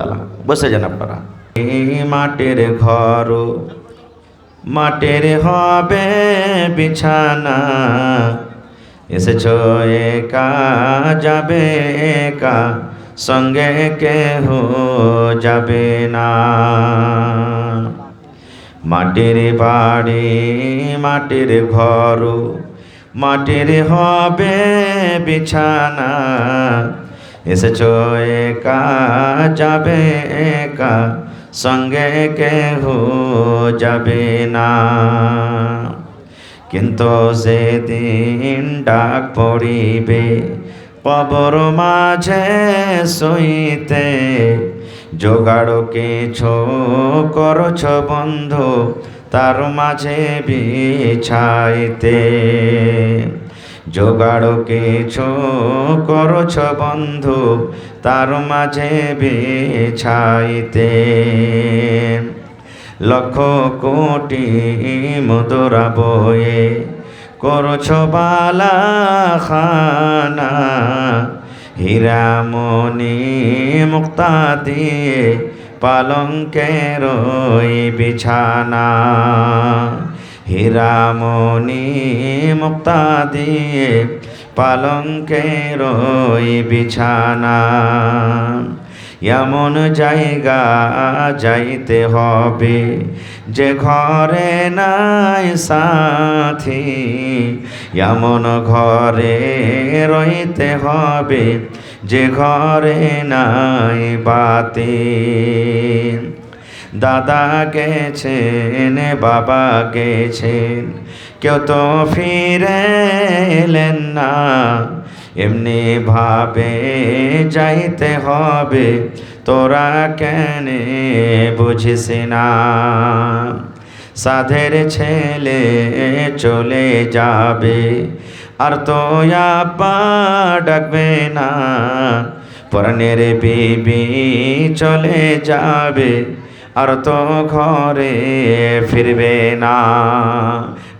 তাআলা। বসে যান আপনারা। মাটির ঘর মাটির হবে বিছানা, এসেছো একা যাবে একা, সঙ্গে কেহ যাবে না। মাটির বাড়ি মাটির ঘর মাটির হবে বিছানা, এসেছো একা যাবে একা, সঙ্গে কেহ যাবে না। কিন্তু সেদিন ডাক পড়িবে কবর মাঝে সইতে, জোগাড় কিছু করছ বন্ধু তার মাঝে বিছাইতে। জোগাড় কিছু করছ বন্ধু তার মাঝে বিছাইতে। লক্ষ কোটি মুদ্রা বয়ে করছ বালা খানা, হীরামণি মুক্তা দিয়ে পালঙ্কের বিছানা। হীরামণি মুক্তা দিয়ে পালঙ্কের বিছানা। এমন জায়গা যাইতে হবে যে ঘরে নাই সাথী, এমন ঘরে রইতে হবে যে ঘরে নাই বাতি। দাদা গেছেন বাবা গেছেন কেউ তো ফিরে এলেন না, এমনি ভাবে যাইতে হবে তোরা কেন বুঝিস না। সাধের ছেলে চলে যাবে আর তো আপা ডাকবে না, পরাণের বিবি চলে যাবে আর তো ঘরে ফিরবে না।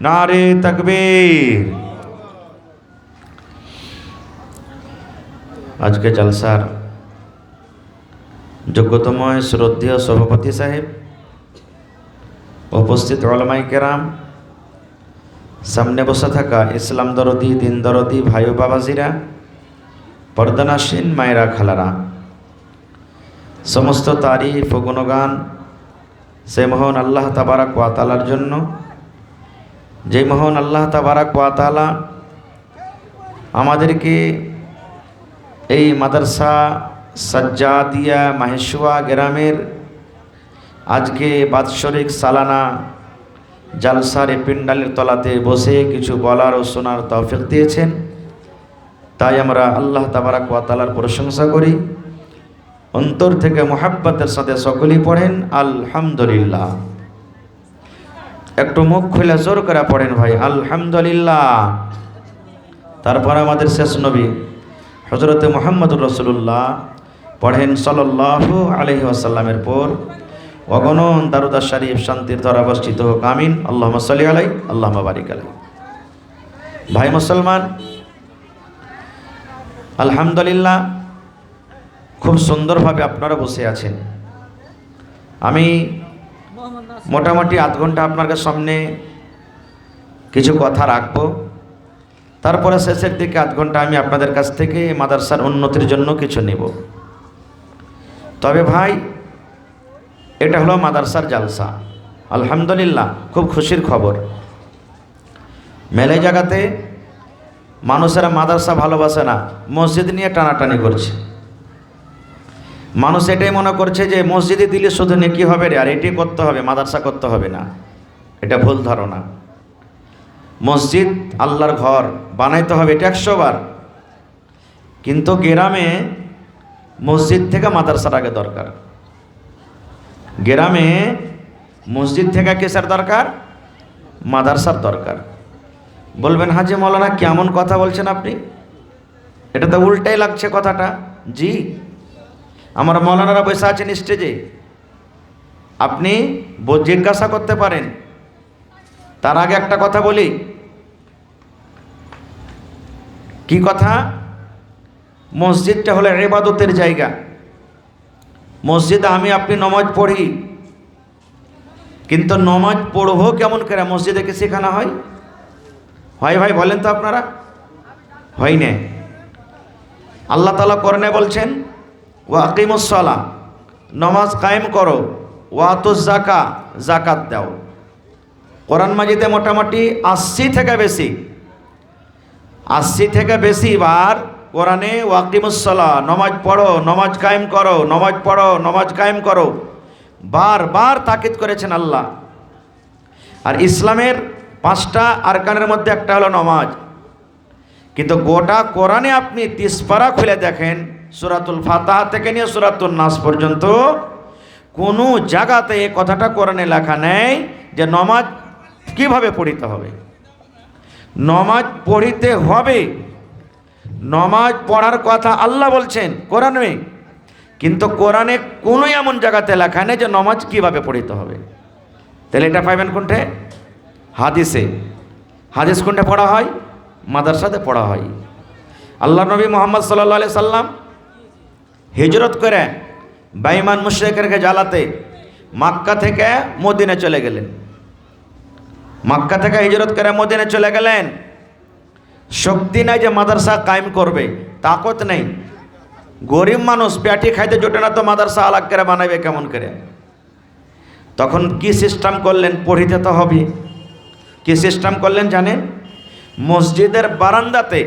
নারে তাকবীর। আজকে জলসার যোগ্যতময় শ্রদ্ধেয় সভাপতি সাহেব, উপস্থিত ওলামায়ে কেরাম, সামনে বসে থাকা ইসলাম দরদি দিন দরদি ভাই ও বাবাজিরা, পর্দানাসীন মায়েরা খালারা, সমস্ত তারিফ ও গুণগান সে মহান আল্লাহ তাবারাক ওয়া তাআলার জন্য, যে মহান আল্লাহ তাবারাক ওয়া তাআলা আমাদেরকে এই মাদ্রাসা সাজ্জাদিয়া মাহেশুয়া গ্রামের আজকে বাৎসরিক সালানা জালসার পিন্ডালের তলাতে বসে কিছু বলার ও শোনার তৌফিক দিয়েছেন। তাই আমরা আল্লাহ তাবারাক ওয়া তাআলার প্রশংসা করি, অন্তর থেকে মুহাব্বতের সাথে সকলেই পড়েন আলহামদুলিল্লাহ। একটু মুখ খুলে জোর করে পড়েন ভাই আলহামদুলিল্লাহ। তারপর আমাদের শেষ নবী হযরতে মুহাম্মদুর রাসূলুল্লাহ পড়েন সাল্লাল্লাহু আলাইহি ওয়াসাল্লামের পর অগণন দারুদ শরীফ শান্তির ধারা বর্ষিত হোক, আমিন। আল্লাহুম্মা সাল্লি আলাইহি আল্লাহুম্মা বারিক আলাইহি। ভাই মুসলমান, আলহামদুলিল্লাহ খুব সুন্দরভাবে আপনারা বসে আছেন। আমি মোটামুটি আধ ঘন্টা আপনাদের সামনে কিছু কথা রাখবো, তারপরে শেষের দিকে আধ ঘন্টা আমি আপনাদের কাছ থেকে মাদ্রাসার উন্নতির জন্য কিছু নেব। তবে ভাই, এটা হলো মাদ্রাসার জালসা, আলহামদুলিল্লাহ খুব খুশির খবর। মেলে জায়গাতে মানুষেরা মাদ্রাসা ভালোবাসে না, মসজিদ নিয়ে টানাটানি করছে। মানুষ এটাই মনে করছে যে মসজিদে দিলে শুধু নেকি হবে রে, আর এটাই করতে হবে, মাদ্রাসা করতে হবে না। এটা ভুল ধারণা। মসজিদ আল্লাহর ঘর বানাইতে হবে, এটা 100 বার, কিন্তু গ্রামে মসজিদ থেকে মাদ্রাসার আগে দরকার। গ্রামে মসজিদ থেকে কিসের দরকার? মাদ্রাসার দরকার। বলবেন হাজি মৌলানা কেমন কথা বলছেন আপনি, এটা তো উল্টাই লাগছে কথাটা। জি, আমার মৌলানারা বসে আছেন স্টেজে, আপনি জিজ্ঞাসা করতে পারেন। তার আগে একটা কথা বলি। কি কথা? মসজিদটা হলো ইবাদতের জায়গা। মসজিদে আমি আপনি নমাজ পড়ি, কিন্তু নমাজ পড়বো কেমন করে মসজিদে কি শেখানো হয়? হয় ভাই বলেন তো আপনারা? হয় না। আল্লাহ তাআলা কোরআনে বলছেন ওয়া আকিমুস সালাহ, নমাজ কায়েম করো, ওয়া আতুজ যাকা, যাকাত দাও। কোরআন মাজিদে মোটামুটি 80 থেকে বেশি বার কোরআনে ওয়া আকিমুস সালাহ, নমাজ পড়ো, নমাজ কায়েম করো, নমাজ পড়ো, নমাজ কায়েম করো, বারবার তাকিদ করেছেন আল্লাহ। আর ইসলামের 5টা আরকানের মধ্যে একটা হলো নমাজ। কিন্তু গোটা কোরআনে আপনি 30 পারা খুলে দেখেন, সূরাতুল ফাতিহা থেকে নিয়ে সূরাতুন নাস পর্যন্ত কোনো জায়গাতে এই কথাটা কোরআনে লেখা নেই যে নমাজ কিভাবে পড়িতে হবে। নমাজ পড়িতে হবে, নমাজ পড়ার কথা আল্লাহ বলছেন কোরআনে, কিন্তু কোরআনে কোনো এমন জায়গাতে লেখা নেই যে নমাজ কিভাবে পড়িতে হবে। তাহলে এটা পাইবেন কোনটে? হাদিসে। হাদিস কোনটা পড়া হয়? মাদ্রাসাতে পড়া হয়। আল্লাহ নবী মুহাম্মদ সাল্লাল্লাহু আলাইহি সাল্লাম হিজরত করে বেঈমান মুশরিকদেরকে জ্বালাতে মক্কা থেকে মদিনা চলে গেলেন। মক্কা থেকে হিজরত করে মদিনা চলে গেলেন। শক্তি নাই যে মাদ্রাসা কায়েম করবে, তাকত নেই। গরিব মানুষ, পেটি খাইতে জোটে না, তো মাদ্রাসা আলাগ করে বানাবে কেমন করে? তখন কি সিস্টেম করলেন? পড়িতে তো হবে। কি সিস্টেম করলেন জানেন? মসজিদের বারান্দাতে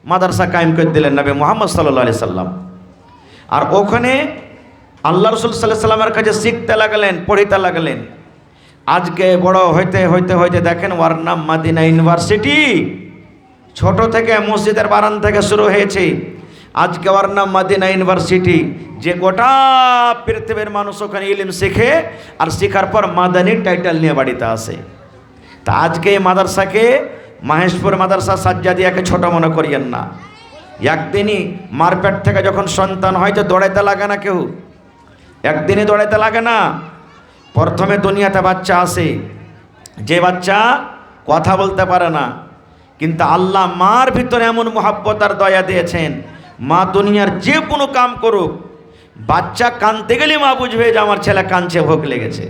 মাদ্রাসা কায়েম করে দিলেন নবী মুহাম্মদ সাল্লাল্লাহু আলাইহি সাল্লাম। আর ওখানে আল্লাহ রাসূল সাল্লাল্লাহু আলাইহি সাল্লামের কাছে শিখতে লাগলেন, পড়িতে লাগলেন। আজকে বড় হইতে হইতে হইতে দেখেন ওর নাম মদিনা ইউনিভার্সিটি। ছোট থেকে মসজিদের বারান্দা থেকে শুরু হয়েছে, আজকে ওর নাম মদিনা ইউনিভার্সিটি, যে গোটা পৃথিবীর মানুষ ওখানে ইলম শিখে আর শেখার পর মাদানী টাইটেল নিয়ে বাড়িতে আসে। তা আজকে এই মাদ্রাসাকে, মাহেশপুর মাদ্রাসা সাজ্জাদিয়াকে ছোট মনে করিয়েন না। একদিনই মারপেট থেকে যখন সন্তান হয় তো দৌড়াইতে লাগে না কেউ, একদিনই দৌড়াইতে লাগে না। প্রথমে দুনিয়াতে বাচ্চা আসে, যে বাচ্চা কথা বলতে পারে না, কিন্তু আল্লাহ মার ভিতরে এমন মোহাব্বত আর দয়া দিয়েছেন, মা দুনিয়ার যে কোনো কাম করুক, বাচ্চা কাঁদতে গেলে মা বুঝবে যে আমার ছেলে কাঁদছে, ভোগ লেগেছে।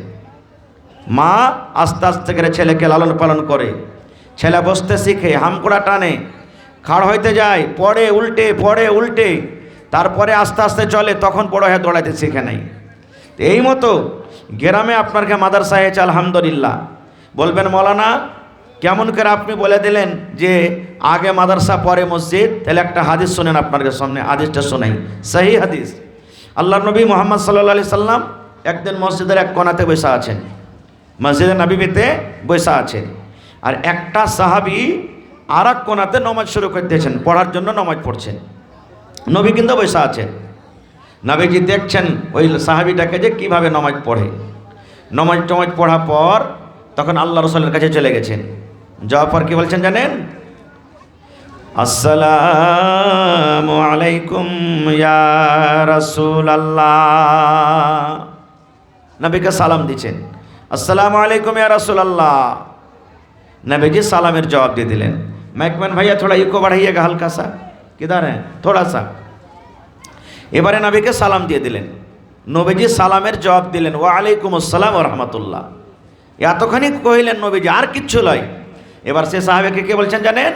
মা আস্তে আস্তে করে ছেলেকে লালন পালন করে। ছেলে বসতে শিখে, হামকুড়া টানে, খাড় হইতে যায়, পড়ে উল্টে, তারপরে আস্তে আস্তে চলে, তখন বড় হয়ে দৌড়াইতে শিখে নাই। এই মতো গ্রামে আপনার মাদ্রাসা হয়েছে আলহামদুলিল্লাহ। বলবেন মৌলানা কেমন করে আপনি বলে দিলেন যে আগে মাদ্রাসা পরে মসজিদ? তাহলে একটা হাদিস শোনেন আপনাদের সামনে, হাদিসটা শোনাই, সহি হাদিস। আল্লাহ নবী মুহাম্মদ সাল্লাল্লাহু আলাইহি সাল্লাম একদিন মসজিদের এক কোণাতে বসে আছেন, মসজিদে নববীতে বসে আছেন। আর একটা সাহাবী আর এক কোণাতে নমাজ শুরু করে দিয়েছেন, পড়ার জন্য নমাজ পড়ছেন। নবী কিন্তু বসে আছেন। নবীজি দেখছেন ওই সাহাবীটাকে যে কীভাবে নমাজ পড়ে। নমাজ পড়ার পর তখন আল্লাহ রাসূলের কাছে চলে গেছেন। যাওয়ার পর কি বলছেন জানেন? আসসালামু আলাইকুম ইয়া রাসূলুল্লাহ। নবীকে সালাম দিচ্ছেন, আসসালামু আলাইকুম ইয়া রাসূলুল্লাহ। नबीजी सालामेर जवाब दे दिलेन। मैकमैन भैया थोड़ा इको बढ़ाइएगा हल्का सा, किधर है थोड़ा सा। एबारे नबीके सालाम दिए दिलेन। नबीजी सालामेर जवाब दिलेन ওয়ালাইকুম আসসালাম ওয়া রাহমাতুল্লাহ। এতখানি কইলেন নবীজি, আর কিচ্ছু নয়। এবার সে সাহাবীকে কে বলছেন জানেন?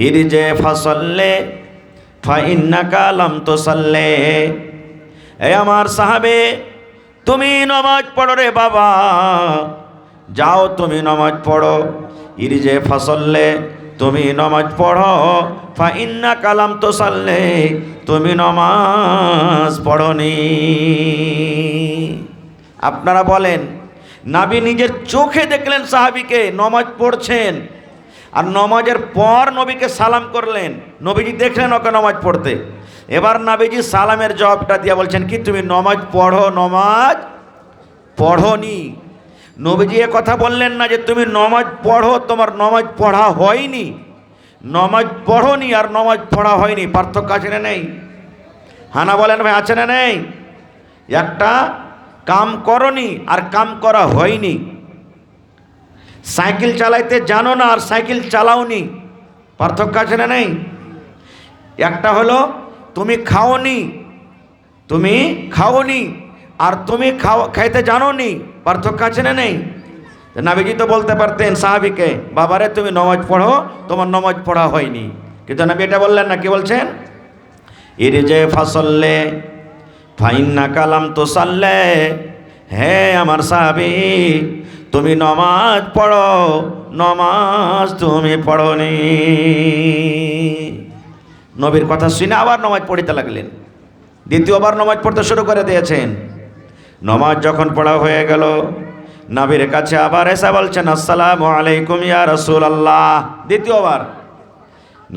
ইরজে ফাসাল্লে ফা ইন্নাকা লাম তুসাল্লি। এ আমার সাহাবে, তুমি নামাজ পড়ো রে বাবা, যাও তুমি নামাজ পড়ো। ইরজে ফাসাল্লে, তুমি নামাজ পড়ো। ফা ইন্নাকা লাম তুসাল্লি, তুমি নামাজ পড়নি। আপনারা বলেন, নবী নিজের চোখে দেখলেন সাহাবীকে নামাজ পড়ছেন, আর নামাজের পর নবীকে সালাম করলেন। নবীজি দেখলেন ওকে নামাজ পড়তে। এবার নবীজি সালামের জবাবটা দিয়ে বলছেন কি, তুমি নামাজ পড়ো, নামাজ পড়নি। নবীজি এ কথা বললেন না যে তুমি নামাজ পড়ো, তোমার নামাজ পড়া হয়নি। নামাজ পড়নি আর নামাজ পড়া হয়নি পার্থক্য আছে না নেই? হানা বলেন ভাই, আছে না নেই? একটা কাম করনি আর কাম করা হয়নি। সাইকেল চালাইতে জানো না আর সাইকেল চালাওনি, পার্থক্য আছে না নেই? একটা হলো তুমি খাওনি তুমি খাওনি আর তুমি খাইতে জানোনি, পার্থক্য আছে না নেই? নবীজি তো বলতে পারতেন সাহাবীকে, বাবারে তুমি নামাজ পড়ো, তোমার নামাজ পড়া হয়নি। কিন্তু নবী এটা বললেন না, কি বলছেন? ইরজে ফাসল্লে ফাইন্না কালাম তো সাল্লে, হে আমার সাহাবী তুমি নামাজ পড়ো, নামাজ তুমি পড়োনি। নবীর কথা শুনে আবার নামাজ পড়িতে লাগলেন, দ্বিতীয়বার নামাজ পড়তে শুরু করে দিয়েছেন। নামাজ যখন পড়া হয়ে গেল, নবীর কাছে আবার এসে বলছেন আসসালামু আলাইকুম ইয়া রাসূলুল্লাহ। দ্বিতীয়বার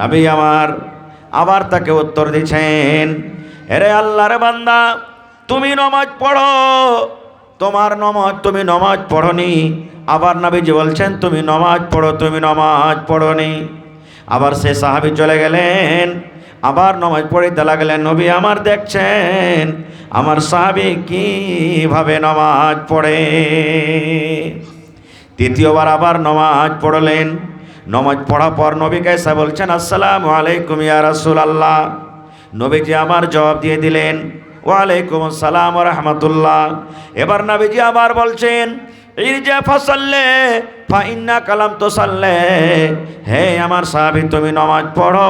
নবী আমার আবার তাকে উত্তর দিচ্ছেন, এরে আল্লাহর বান্দা তুমি নামাজ পড়ো, তোমার নামাজ তুমি নামাজ পড়নি। আবার নবীজি বলছেন তুমি নামাজ পড়ো, তুমি নামাজ পড়নি। আবার সে সাহাবী চলে গেলেন, আবার নামাজ পড়িতে লাগলেন। নবী আমার দেখছেন আমার সাহাবী কিভাবে নামাজ পড়ে। তৃতীয়বার আবার নামাজ পড়লেন। নামাজ পড়ার পর নবীকে এসে বলছেন আসসালামু আলাইকুম ইয়া রাসূলুল্লাহ। নবীজি আমার জবাব দিয়ে দিলেন ওয়ালাইকুম আসসালাম ওয়া রাহমাতুল্লাহ। এবার নবীজি আবার বলছেন ইরজা ফাসাল্লে ফাইন্না কালাম তুসাল্লে, হে আমার সাহাবী তুমি নামাজ পড়ো,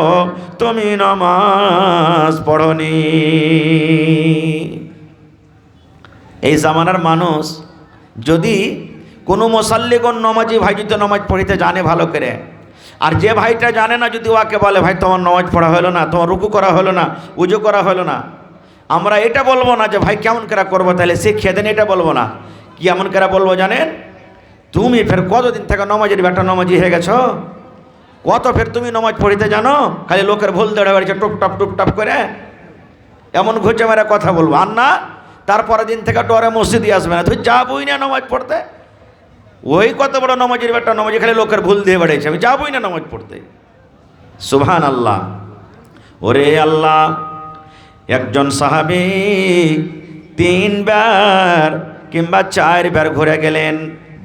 তুমি নামাজ পড়নি। এই জামানার মানুষ যদি কোনো মুসাল্লিগণ নামাজি ভাই যদি নামাজ পড়িতে জানে ভালো করে, আর যে ভাইটা জানে না যদি ওকে বলে ভাই তোমার নামাজ পড়া হলো না, তোমার রুকু করা হলো না, উজু করা হলো না, আমরা এটা বলবো না যে ভাই কেমন করে করবো, তাহলে শিখিয়ে দেন, এটা বলবো না। কি এমন করে বলবো জানেন? তুমি ফের কতদিন থেকে নমাজের বেটা নমাজি হয়ে গেছো, কত ফের তুমি নমাজ পড়িতে জানো, খালি লোকের ভুল দেড়ে বেড়েছে টুপটাপ টুপটাপ করে, এমন ঘুচে মেরে কথা বলবো। আর না তারপরের দিন থেকে ডরে মসজিদে আসবে না, তুই যাবই না নমাজ পড়তে। ওই কত বড় নমাজের বেটা নমাজি, খালি লোকের ভুল দিয়ে বেড়েছে, আমি যাবই না নমাজ পড়তে। সুবহান আল্লাহ। ওরে আল্লাহ, একজন সাহাবী 3 বার কিংবা 4 বার ঘুরে গেলেন,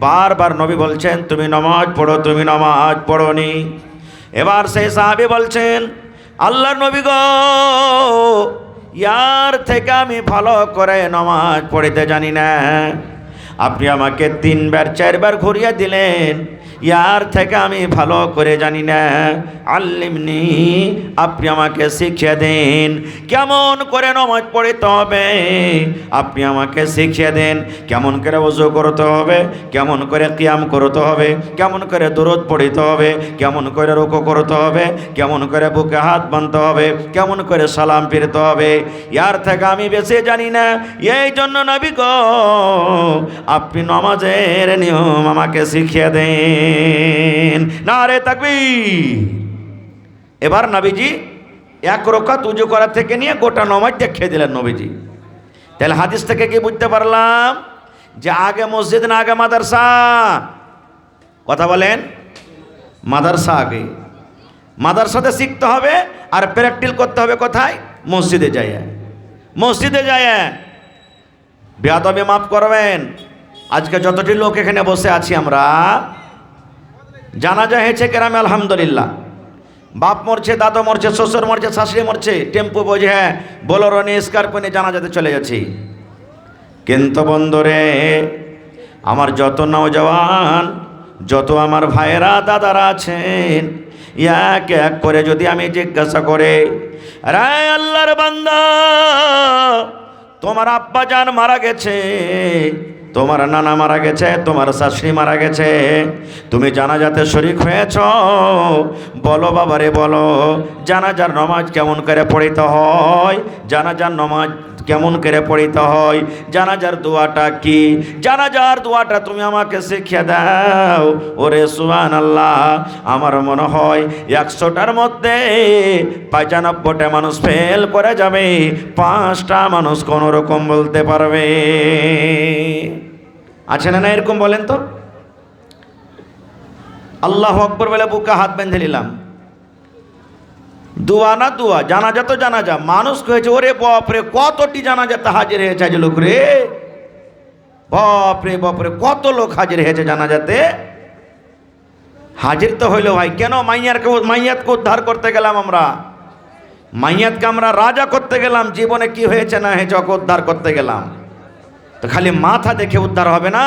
বারবার নবী বলছেন তুমি নামাজ পড়ো, তুমি নামাজ পড়োনি। এবার সেই সাহাবী বলছেন আল্লাহর নবী গো, ইয়ার থেকে আমি ভালো করে নামাজ পড়িতে জানি না, আপনি আমাকে 3 বার 4 বার ঘুরিয়ে দিলেন, ইয়ার থেকে আমি ভালো করে জানি না, আল্লিমনি আপনি আমাকে শিখিয়ে দেন কেমন করে নামাজ পড়তে হবে, আপনি আমাকে শিখিয়ে দেন কেমন করে ওযু করতে হবে, কেমন করে কিয়াম করতে হবে, কেমন করে দুরূদ পড়তে হবে, কেমন করে রুকু করতে হবে, কেমন করে বুকে হাত বাঁধতে হবে, কেমন করে সালাম ফিরতে হবে, ইয়ার থেকে আমি বেশি জানি না। এই জন্য নবী গো আপনি নামাজের নিয়ম আমাকে শিখিয়ে দেন। নারে তাকবীর। এবার নবীজি 1 রাকাত উজু করা থেকে নিয়ে গোটা নামাজ দেখিয়ে দিলেন নবীজি। তাহলে হাদিস থেকে কি বুঝতে পারলাম যে আগে মসজিদ না আগে মাদ্রাসা? কথা বলেন, মাদ্রাসা আগে। মাদ্রাসাতে শিখতে হবে আর প্র্যাকটিস করতে হবে কোথায়? মসজিদে যায়। মসজিদে যায়। বেয়াদবি মাফ করবেন, আজকে যতটি লোক এখানে বসে আছি আমরা, জানাজা হয়েছে গ্রামে আলহামদুলিল্লাহ, বাপ মরছে, দাদা মরছে, শ্বশুর মরছে, শাশুড়ি মরছে, টেম্পু বোঝে বোলেরো নিয়ে স্কর্পিও নিয়ে জানাজাতে চলে যাচ্ছি। কিন্তু বন্ধুরে আমার যত নওজওয়ান, যত আমার ভাইয়েরা দাদারা আছেন, এক এক করে যদি আমি জিজ্ঞাসা করে রে আল্লাহর বান্দা তোমার আব্বা জান মারা গেছে, তোমার নানা মারা গেছে, তোমার শাশুড়ি মারা গেছে, তুমি জানাজাতে শরীক হয়েছ, বলো বাবারে বলো জানাজার নামাজ কেমন করে পড়িতে হয়, জানাজার নামাজ কেমন করে পড়িতে হয়, জানাজার দোয়াটা কি, জানাজার দোয়াটা তুমি আমাকে শিখিয়ে দাও। ওরে সুবহানাল্লাহ, আমার মনে হয় 100টার মধ্যে 95টা মানুষ ফেল করে যাবে, 5টা মানুষ কোনো রকম বলতে পারবে। আছে না এরকম? বলেন তো। আল্লাহু আকবার বলে বুকে হাত বেঁধে নিলাম। দোয়া না দোয়া, জানাজা তো জানাজা, মানুষ হয়েছে। ওরে বাপরে কতটি জানাজাতে হাজির হয়েছে আজ লোক রে, বাপরে বাপরে কত লোক হাজির হয়েছে জানাজাতে। হাজির তো হইল ভাই, কেন মাইয়াতকে উদ্ধার করতে গেলাম আমরা, মাইয়াতকে আমরা রাজা করতে গেলাম, জীবনে কি হয়েছে না হয়েছে ওকে উদ্ধার করতে গেলাম, তো খালি মাথা দেখে উদ্ধার হবে না।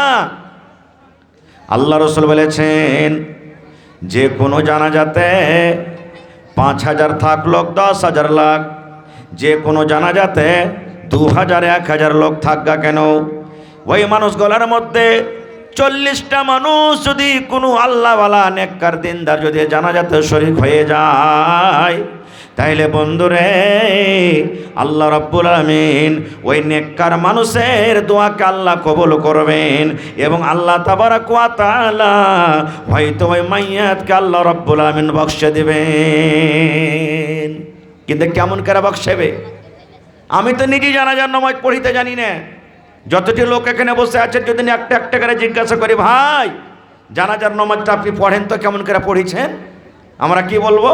আল্লাহ রসুল বলেছেন যে কোনো জানাজাতে 5,000 থাক লোক 10,000 লাখ, যে কোনো জানাজাতে 2,000 1,000 লোক থাকগা কেন, ওই মানুষগুলোর মধ্যে 40টা মানুষ যদি কোনো আল্লাহওয়ালা নেককার দিনদার যদি জানাজাতে শরীক হয়ে যায়, তাইলে বন্ধুরে আল্লাহ রাব্বুল আলামিন ওই নেককার মানুষের দোয়াকে আল্লাহ কবুল করবেন এবং আল্লাহ তাবারাক ওয়া তাআলা হয়তো ওই মাইয়াতকে আল্লাহ রাব্বুল আলামিন বকশে দিবেন। কিন্তু কেমন করে বকশেবে? আমি তো নিজে জানাজার নামাজ পড়িতে জানি না। যতটি লোক এখানে বসে আছে যদি একটা একটা করে জিজ্ঞাসা করি, ভাই জানাজার নামাজটা আপনি পড়েন তো, কেমন করে পড়েছেন, আমরা কি বলবো?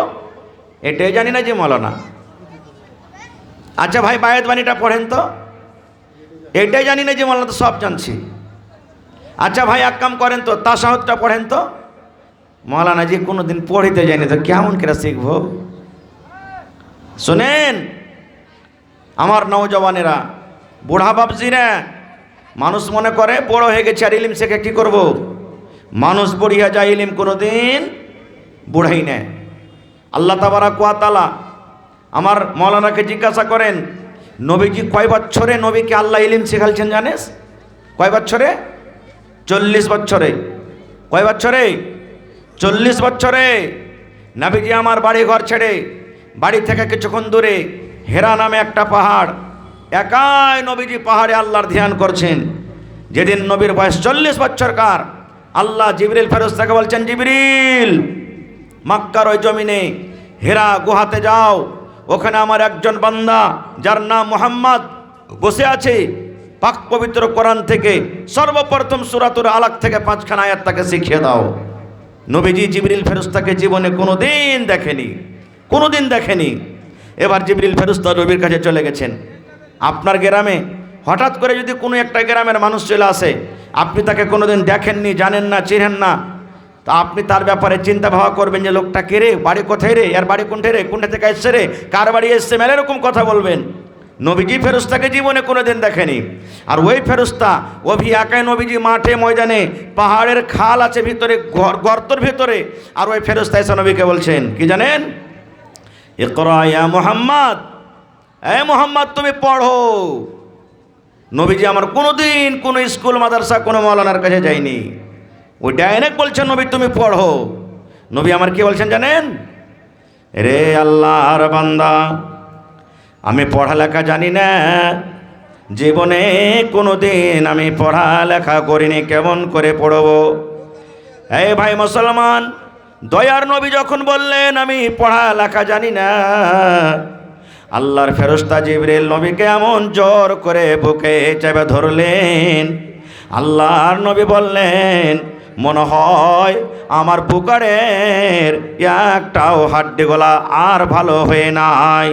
এটাই জানি না যে মৌলানা। আচ্ছা ভাই বায়াত বাণীটা পড়েন তো, এটাই জানি না যে মৌলানা, তো সব জানছি। আচ্ছা ভাই এক কাম করেন তো, তাশাহুদটা পড়েন তো, মৌলানা যে কোনো দিন পড়িতে জানি তো কেমন করে শিখবো? শোনেন আমার নওজওয়ানেরা, বুড়া বাবজিরা, মানুষ মনে করে বড় হয়ে গেছে আর ইলিম শেখে কী করবো? মানুষ বুড়িয়া যায়, ইলিম কোনো দিন বুড়াই নেয়। আল্লাহ তাবারাক ওয়া তাআলা আমার মৌলানাকে জিজ্ঞাসা করেন, নবীজি কয় বছরে নবীকে আল্লাহ ইলিম শেখালছেন জানিস? কয় বছরে? 40 বছরে। কয় বছরে? 40 বছরে। নবীজি আমার বাড়ি ঘর ছেড়ে বাড়ি থেকে কিছুক্ষণ দূরে হেরা নামে একটা পাহাড়, একাই নবীজি পাহাড়ে আল্লাহর ধ্যান করছেন। যেদিন নবীর বয়স 40 বছরকার, আল্লাহ জিবরিল ফেরেশতাকে বলছেন, জিবরিল মক্কার ওই জমিনে হেরা গুহাতে যাও, ওখানে আমার একজন বান্দা যার নাম মুহাম্মদ বসে আছে, পাক পবিত্র কোরআন থেকে সর্বপ্রথম সূরাতুল আলাক থেকে 5খানা আয়াত তাকে শিখিয়ে দাও। নবীজি জিবরিল ফেরেশতাকে জীবনে কোনোদিন দেখেনি, কোনোদিন দেখেনি। এবার জিবরিল ফেরেশতা নবীর কাছে চলে গেছেন। আপনার গ্রামে হঠাৎ করে যদি কোনো একটা গ্রামের মানুষ চলে আসে, আপনি তাকে কোনোদিন দেখেননি, জানেন না, চিনেন না, তা আপনি তার ব্যাপারে চিন্তা ভাবনা করবেন যে লোকটা কে রে, বাড়ি কোথায় রে, এর বাড়ি কোনটা রে, কোনটা থেকে এসছে রে, কার বাড়ি এসছে, মেলা এরকম কথা বলবেন। নবীজি ফেরেশতাকে জীবনে কোনোদিন দেখেনি। আর ওই ফেরেশতা অভি একাই নবীজি মাঠে ময়দানে, পাহাড়ের খাল আছে ভিতরে, গর্তর ভিতরে, আর ওই ফেরেশতা এসে নবীকে বলছেন কি জানেন? ইকরা ইয়া মুহাম্মদ, এ মুহাম্মদ তুমি পড়ো। নবীজি আমার কোনোদিন কোনো স্কুল মাদ্রাসা কোনো মৌলানার কাছে যায়নি, ওই ডাইরেক্ট বলছেন নবী তুমি পড়ো। নবী আমার কি বলছেন জানেন? রে আল্লাহর বান্দা, আমি পড়ালেখা জানি না, জীবনে কোনো দিন আমি পড়ালেখা করিনি, কেমন করে পড়বো? এই ভাই মুসলমান, দয়ার নবী যখন বললেন আমি পড়ালেখা জানি না, আল্লাহর ফেরেশতা জিবরিল নবীকে এমন জোর করে বুকে চেপে ধরলেন। আল্লাহর নবী বললেন, মনে হয় আমার বুকারের একটাও হাড্ডি গলা আর ভালো হয়ে নাই,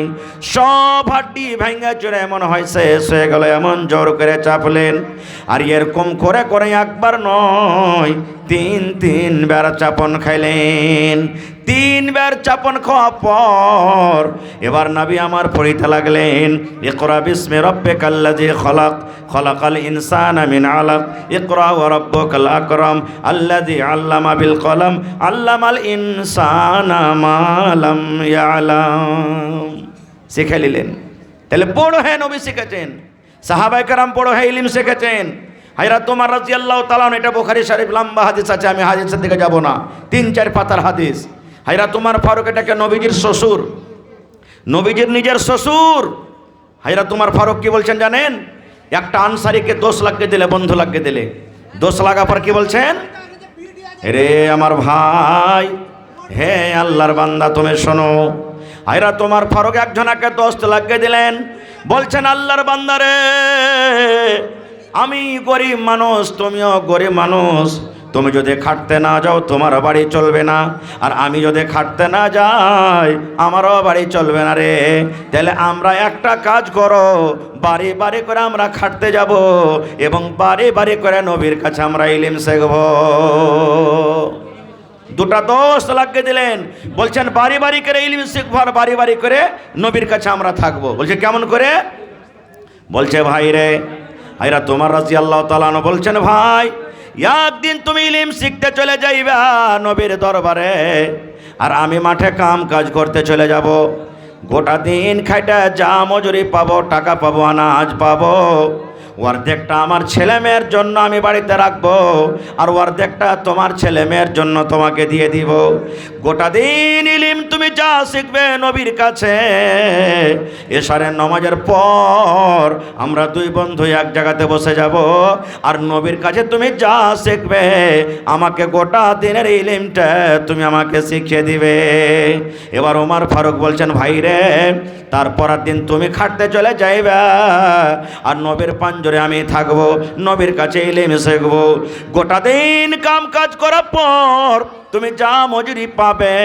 সব হাড্ডি ভেঙে চুরে মনে হয় শেষ হয়ে গেল, এমন জোর করে চাপলেন। আর এরকম করে করে একবার নয়, 3 বার চাপন খাইলেন। 3 বার চাপন খাওয়ার পর এবার নবী আমার পড়িতে লাগলেন, ইকরা বিসমি রাব্বিকাল্লাযী খলাক, খলাকাল ইনসানা মিন আলাক, ইকরা ওয়া রাব্বুকাল আকরাম আল্লাযী আল্লামা বিল কলম, আল্লামাল ইনসানা মা লাম ইয়ালাম। শিখে নিলেন। তাহলে বড় হয়ে নবী শিখেছেন, সাহাবায়ে কেরাম বড় হয়ে ইলম শিখেছেন। হযরত ওমর রাদিয়াল্লাহু তাআলা, এটা বুখারী শরীফ লম্বা হাদিস আছে, আমি হাদিসের দিকে যাব না, 3-4 পাতার হাদিস। হযরত ওমর ফারুক, এটাকে নবীজির শ্বশুর, নবীজির নিজের শ্বশুর। হযরত ওমর ফারুক কি বলছেন জানেন? একটা আনসারীকে দোষ লাগিয়ে দিলে, বন্ধু লাগিয়ে দিলে, দোষ লাগা পর কি বলছেন? রে আমার ভাই, হে আল্লাহর বান্দা তুমি শোনো। হযরত ওমর ফারুক একজনকে দোষ লাগিয়ে দিলেন, বলছেন আল্লাহর বান্দা রে, আমি গরিব মানুষ, তুমিও গরিব মানুষ, তুমি যদি খাটতে না যাও তোমার বাড়ি চলবে না, আর আমি যদি খাটতে না যাই আমারও বাড়ি চলবে না রে। তাহলে আমরা একটা কাজ করো, বাড়ি বাড়ি করে আমরা খাটতে যাব এবং বাড়ি বাড়ি করে নবীর কাছে আমরা ইলম শিখব। দুটা দোষ লাগিয়ে দিলেন। বলছেন বাড়ি বাড়ি করে ইলম শিখবো আর বাড়ি বাড়ি করে নবীর কাছে আমরা থাকবো। বলছে কেমন করে? বলছে ভাই রে, ভাইরা তোমার রাদিয়াল্লাহু তাআলা আনহু বলছেন ভাই একদিন তুমি ইলম শিখতে চলে যাইবা নবীর দরবারে, আর আমি মাঠে কাম কাজ করতে চলে যাব। গোটা দিন খাইটা যা মজুরি পাবো, টাকা পাবো, আনাজ পাবো, অর্ধেকটা আমার ছেলে মেয়ের জন্য আমি বাড়িতে রাখবো, আর অর্ধেকটা তোমার ছেলে মেয়ের জন্য তোমাকে দিয়ে দিব। গোটা দিন ইলিম তুমি যা শিখবে নবীর কাছে, এশারের নামাজের পর আমরা দুই বন্ধু এক জায়গাতে বসে যাব, আর নবীর কাছে তুমি যা শিখবে আমাকে গোটা দিনের ইলিমটা তুমি আমাকে শিখিয়ে দিবে। এবার ওমর ফারুক বলছেন ভাই রে, তারপরের দিন তুমি খাটতে চলে যাইবা, আর নবীর পাঞ্জরে আমি থাকবো, নবীর কাছে ইলম শিখবো। গোটা দিন কাম কাজ করার পর তুমি যা মজুরি পাবে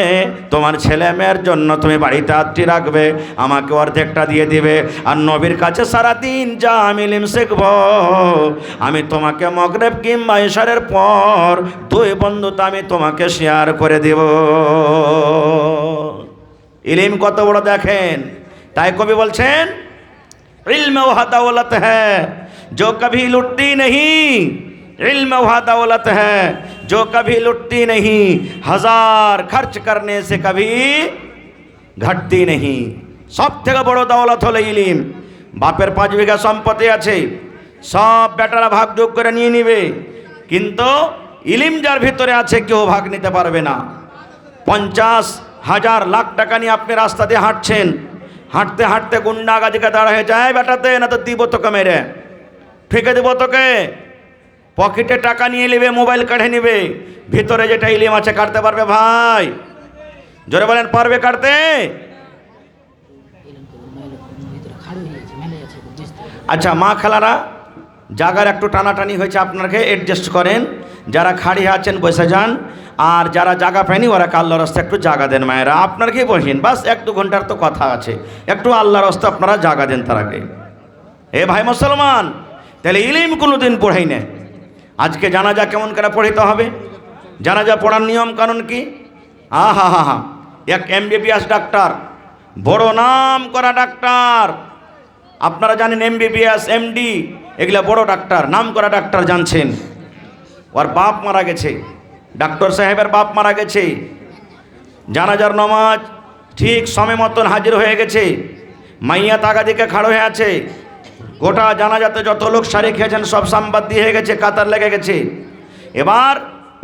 তোমার ছেলে মেয়ের জন্য তুমি বাড়িতে আত্মী রাখবে, আমাকে অর্ধেকটা দিয়ে দিবে। আর নবীর কাছে সারাদিন যা আমি ইলম শিখবো আমি তোমাকে মাগরিব কিংবা ইশারের পর দুই বন্ধুতে আমি তোমাকে শেয়ার করে দেব। ইলম কত বড় দেখেন। তাই কবি বলছেন इल्म वह दौलत है जो कभी लुटती नहीं, इल्म वह दौलत है जो कभी लुटती नहीं, हजार खर्च करने से कभी घटती नहीं। सब থেকে বড় দৌলত হলো ইলম। বাপের 5 বিঘা সম্পত্তি আছে, সব বেটারা ভাগ যোগ করে নিয়ে নিবে, কিন্তু ইলম যার ভিতরে আছে কেউ ভাগ নিতে পারবে না। 50,000 লাখ টাকা নিয়ে আপনি রাস্তা দিয়ে হাঁটছেন, হাঁটতে হাঁটতে গুন্ডা গাজিকে দাঁড়া হয়ে যায়, বেটাতে না তো দিব তোকে মেরে, ফেঁকে দিব তোকে। পকেটে টাকা নিয়ে নেবে, মোবাইল কাঢ়ে নেবে, ভিতরে যেটা ইলিম আছে কাটতে পারবে ভাই? জোরে বলেন পারবে কাটতে? আচ্ছা মা খালারা, জাগার একটু টানাটানি হয়েছে, আপনাকে অ্যাডজাস্ট করেন। যারা খাড়ি আছেন বসে যান, আর যারা জায়গা পায়নি ওরা আল্লাহর রাস্তা একটু জায়গা দেন। মায়েরা আপনার কি বসেন, বাস 1-2 ঘন্টার তো কথা আছে, একটু আল্লাহর রাস্তা আপনারা জায়গা দেন তারাকে। এ ভাই মুসলমান, তাহলে ইলিম কোনো দিন পড়াই না। আজকে জানাজা কেমন করে পড়িতে হবে, জানাজা পড়ার নিয়ম কানুন কি? হা হা হা, এক MBBS ডাক্তার, বড় নাম করা ডাক্তার, আপনারা জানেন MBBS MD এগুলা বড় ডাক্তার, নাম করা ডাক্তার জানছেন। ওর বাপ মারা গেছে, ডাক্তার সাহেবের বাপ মারা গেছে, জানাজার নামাজ ঠিক সময় মতন হাজির হয়ে গেছে, মাইয়া তাগা দিকে খাড়ো হয়ে আছে, গোটা জানাজাতে যত লোক সারি খেয়েছেন সব সাম্বাদ দিয়ে গেছে, কাতার লেগে গেছে। এবার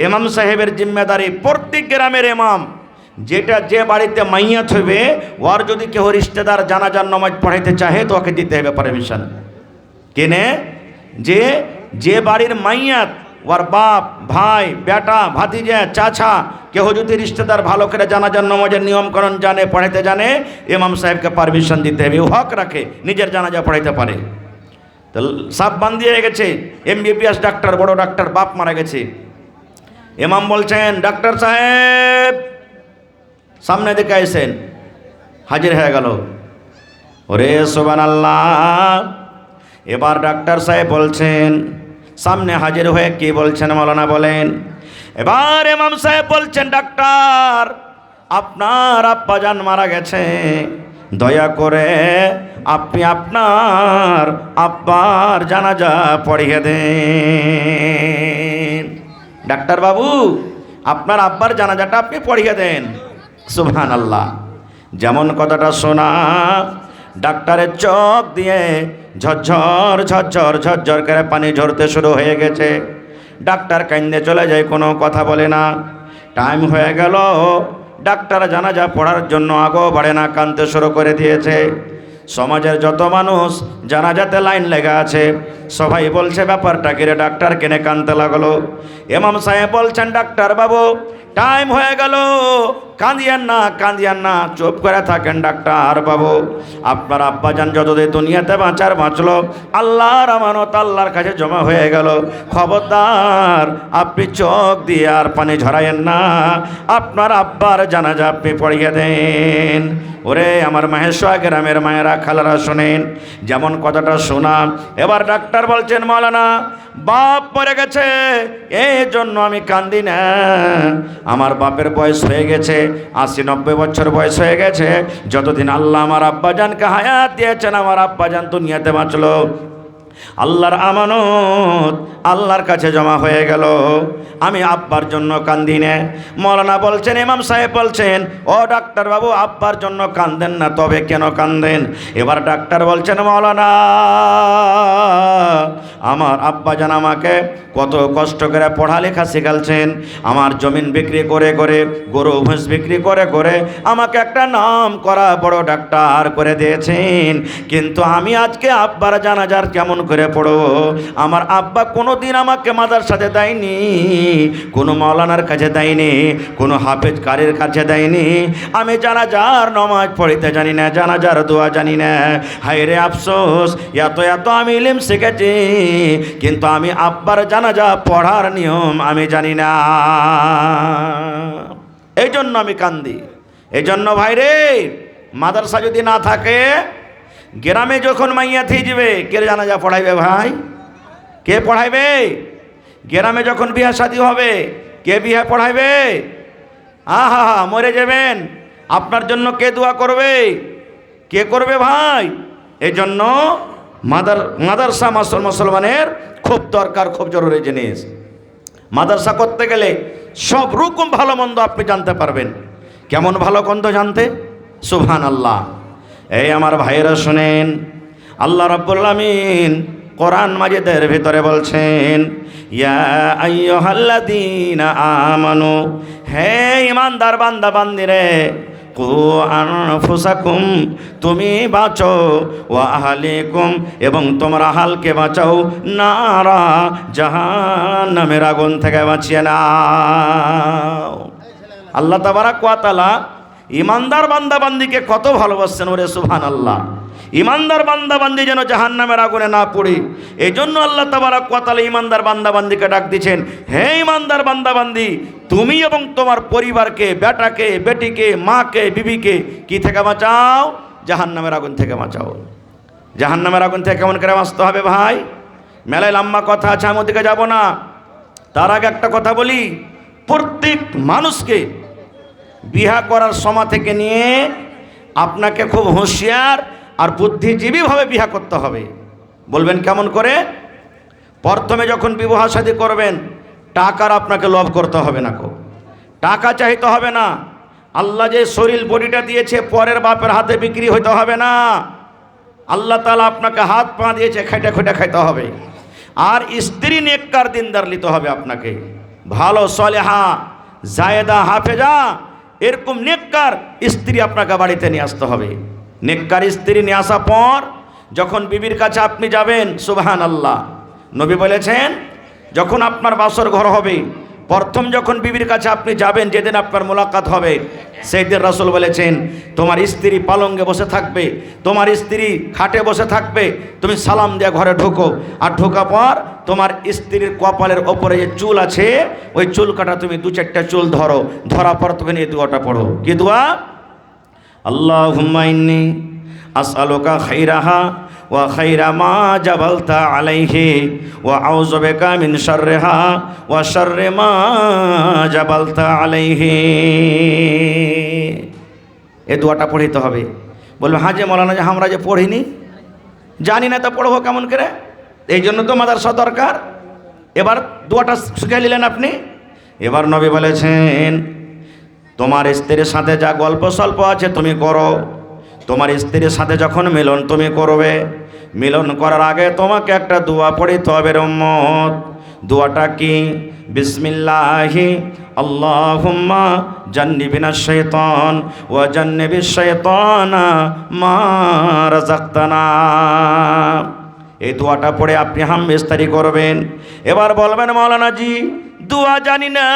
ইমাম সাহেবের জিম্মেদারি, প্রত্যেক গ্রামের ইমাম যেটা যে বাড়িতে মাইয়া থইবে ওর যদি কেউ রিশতেদার জানাজার নামাজ পড়াইতে চাহে তো ওকে দিতে হবে পারমিশন। কেনে যে বাড়ির মাইয়াত ওর বাপ ভাই বেটা ভাতিজা চাচা কেউ যদি রিশতেদার ভালো করে জানাজার নামাজের নিয়মকরণ জানে, পড়াইতে জানে, ইমাম সাহেবকে পারমিশন দিতে হবে, হক রাখে নিজের জানাজা পড়াইতে পারে। তো সব বান্দি হয়ে গেছে, MBBS ডাক্তার, বড় ডাক্তার, বাপ মারা গেছে। ইমাম বলছেন ডাক্তার সাহেব সামনে দিকে আইসেন, হাজির হয়ে গেল। ওরে সুবহানাল্লাহ। এবার ডাক্তার সাহেব বলছেন, সামনে হাজির হয়ে কি বলছেন মাওলানা বলেন। এবার ইমাম সাহেব বলছেন ডাক্তার আপনার আব্বাজান মারা গেছে, দয়া করে আপনি আপনার আব্বার জানাজা পড়িয়ে দেন। ডাক্তার বাবু আপনার আব্বার জানাজাটা আপনি পড়িয়ে দেন। সুবহানাল্লাহ। যেমন কথাটা শোনা ডাক্তারের চোখ দিয়ে ঝরঝর ঝরঝর ঝরঝর করে পানি ঝরতে শুরু হয়ে গেছে। ডাক্তার কান্দে চলে যায়, কোনো কথা বলে না। টাইম হয়ে গেল, ডাক্তার জানাজা পড়ার জন্য আগো বাড়ে না, কাঁদতে শুরু করে দিয়েছে। সমাজের যত মানুষ জানাজাতে লাইন লেগে আছে সবাই বলছে ব্যাপারটা কিরে ডাক্তার কেনে কাঁদতে লাগলো। ইমাম সাহেব বলছেন ডাক্তার বাবু টাইম হয়ে গেল, কাঁদিয়েন না কাঁদিয়েন না, চুপ করে থাকেন ডাক্তার বাবু। আপনার আব্বাজান যতদিন দুনিয়াতে বাঁচার বাঁচলো, আল্লাহর আমানত আল্লাহর কাছে জমা হয়ে গেল। খবরদার আপনি চোখ দিয়ে আর পানি ঝরাইয়েন না, আপনার আব্বার জানাজা আপনি পড়িয়ে দেন। ওরে আমার মাহেশ্বর গ্রামের মায়েরা খালারা শোনেন, যেমন কথাটা শোনা। এবার ডাক্তার বলছেন মাওলানা বাপ মরে গেছে, এই জন্য আমি কান্দি না। আমার বাপের বয়স হয়ে গেছে 80-90 বছর বয়স হয়ে গেছে। যতদিন আল্লাহ আমার আব্বাজানকে হায়াত দিয়েছেন, আমার আব্বাজান দুনিয়াতে বাঁচলো। আল্লাহর আমানত আল্লাহর কাছে জমা হয়ে গেল, আমি আব্বার জন্য কান্দি না। মৌলানা বলছেন, ইমাম সাহেব বলছেন, ও ডাক্তার বাবু আব্বার জন্য কান্দেন না, তবে কেন কান্দেন? এবার ডাক্তার বলছেন, মৌলানা আমার আব্বাজান আমাকে কত কষ্ট করে পড়ালেখা শেখালছেন, আমার জমিন বিক্রি করে করে, গরু ভুঁস বিক্রি করে করে আমাকে একটা নাম করা বড় ডাক্তার করে দিয়েছেন। কিন্তু আমি আজকে আব্বার জানাজার কেমন করে পড়ব? আমার আব্বা কোনো দিন আমাকে মাদ্রাসাতে দেয়নি, কোনো মাওলানার কাছে দেয়নি, কোনো হাফেজ কারির কাছে দেয়নি। আমি জানাজার নামাজ পড়িতে জানি না, জানাজার দোয়া জানি না। হায় রে আফসোস, এত এত আমি ইলম শিখেছি, কিন্তু আমি আব্বার জানাজা পড়ার নিয়ম আমি জানি না। এই জন্য আমি কান্দি। এই জন্য ভাই রে, মাদ্রাসা যদি না থাকে, গ্রামে যখন মাইয়া থেকে যাবে, কে জানাজা পড়াইবে ভাই? কে পড়াইবে? গ্রামে যখন বিয়া শাদী হবে, কে বিয়া পড়াইবে? আহা মরে যাবেন, আপনার জন্য কে দোয়া করবে? কে করবে ভাই? এই জন্য মাদ্রাসা মুসলমানের খুব দরকার, খুব জরুরি জিনিস। মাদ্রাসা করতে গেলে সব রকম ভালো মন্দ আপনি জানতে পারবেন। কেমন ভালো মন্দ জানতে? সুবহানাল্লাহ। এই আমার ভাইয়েরা শুনেন, আল্লাহ রাব্বুল আমিন কোরআন মাজিদের ভিতরে বলছেন, ইয়া আইয়ুহাল্লাযীনা আমানু, হে ঈমানদার বান্দা বান্দিরে, কু আনফুসাকুম, তুমি বাঁচো, ওয়া আহলিকুম, এবং তোমার আহালকে বাঁচাও, নারা, জাহান্নামের আগুন থেকে বাঁচিয়ে নাও। আল্লাহ তাবারাক ওয়া তাআলা ইমানদার বান্দাবান্দিকে কত ভালোবাসছেন, ওরে সুবহানাল্লাহ। ইমানদার বান্দাবান্দি যেন জাহান্নামের আগুনে না পড়ে, এই জন্য আল্লাহ তাবারাক ওয়া তাআলা ইমানদার বান্দাবান্দিকে ডাক দিচ্ছেন, হে ইমানদার বান্দাবান্দি, তুমি এবং তোমার পরিবারকে, বেটাকে, বেটিকে, মাকে, বিবিকে কি থেকে বাঁচাও? জাহান্নামের আগুন থেকে বাঁচাও। জাহান্নামের আগুন থেকে কেমন করে বাঁচতে হবে ভাই? মেলায় লম্বা কথা আছে, আমি ওদিকে যাব না। তার আগে একটা কথা বলি, প্রত্যেক মানুষকে বিয়া করার সময় থেকে নিয়ে আপনাকে খুব হুঁশিয়ার আর বুদ্ধিজীবীভাবে বিয়া করতে হবে। বলবেন কেমন করে? প্রথমে যখন বিবাহ শাদী করবেন, টাকার আপনাকে লোভ করতে হবে না, টাকা চাইতে হবে না। আল্লাহ যে শরীর বডিটা দিয়েছে পরের বাপের হাতে বিক্রি হইতে হবে না। আল্লাহ তাআলা আপনাকে হাত পা দিয়েছে, খেটে খেটে খাইতে হবে। আর স্ত্রী নেককার দিনদার নিতে হবে আপনাকে, ভালো সলেহা জায়েদা হাফেজা, এরকম নেককার স্ত্রী আপনাকে বাড়িতে নিয়ে আসতে হবে। নেককার স্ত্রী নিয়ে আসার পর যখন বিবির কাছে আপনি যাবেন, সুবহানাল্লাহ, নবী বলেছেন যখন আপনার বাসর ঘর হবে, প্রথম যখন বিবির কাছে আপনি যাবেন, যেদিন আপনার মোলাকাত হবে, সেই দিন রাসূল বলেছেন তোমার স্ত্রী পালঙ্গে বসে থাকবে, তোমার স্ত্রী খাটে বসে থাকবে, তুমি সালাম দিয়ে ঘরে ঢোকো, আর ঢোকা পর তোমার স্ত্রীর কপালের ওপরে যে চুল আছে, ওই চুল কাটা তুমি 2-4টা চুল ধরো, ধরা পর তখন এই দোয়াটা পড়ো। কি দোয়া? আল্লাহুম্মা ইন্নী আসআলুকা খাইরাহা ওয়া খাইরা মা জাবালতা আলাইহি ওয়া আউযু বিকা মিন শাররিহা ওয়া শাররি মা জাবালতা আলাইহি। এই দোয়াটা পড়িতে হবে। বলবে হ্যাঁ যে মৌলানা, যে আমরা যে পড়িনি, জানি না, তা পড়বো কেমন করে? এই জন্য তো মাদ্রাসা দরকার। এবার দোয়াটা শিখে নিলেন আপনি। এবার নবী বলেছেন তোমার স্ত্রীর সাথে যা গল্প স্বল্প আছে তুমি করো, তোমার স্ত্রীর সাথে যখন মিলন তুমি করবে, মিলন করার আগে তোমাকে একটা দোয়া পড়িতে হবে রে উম্মত। দোয়াটা কি? বিসমিল্লাহি আল্লাহুম্মা জান্নিবিনাশ শাইতান ওয়া জান্নিবিশ শাইতানা মা রাযাকতানা। এই দোয়াটা পড়ে আপনি হামবেস্তারি করবেন। এবার বলবেন মাওলানা জি দোয়া জানি না,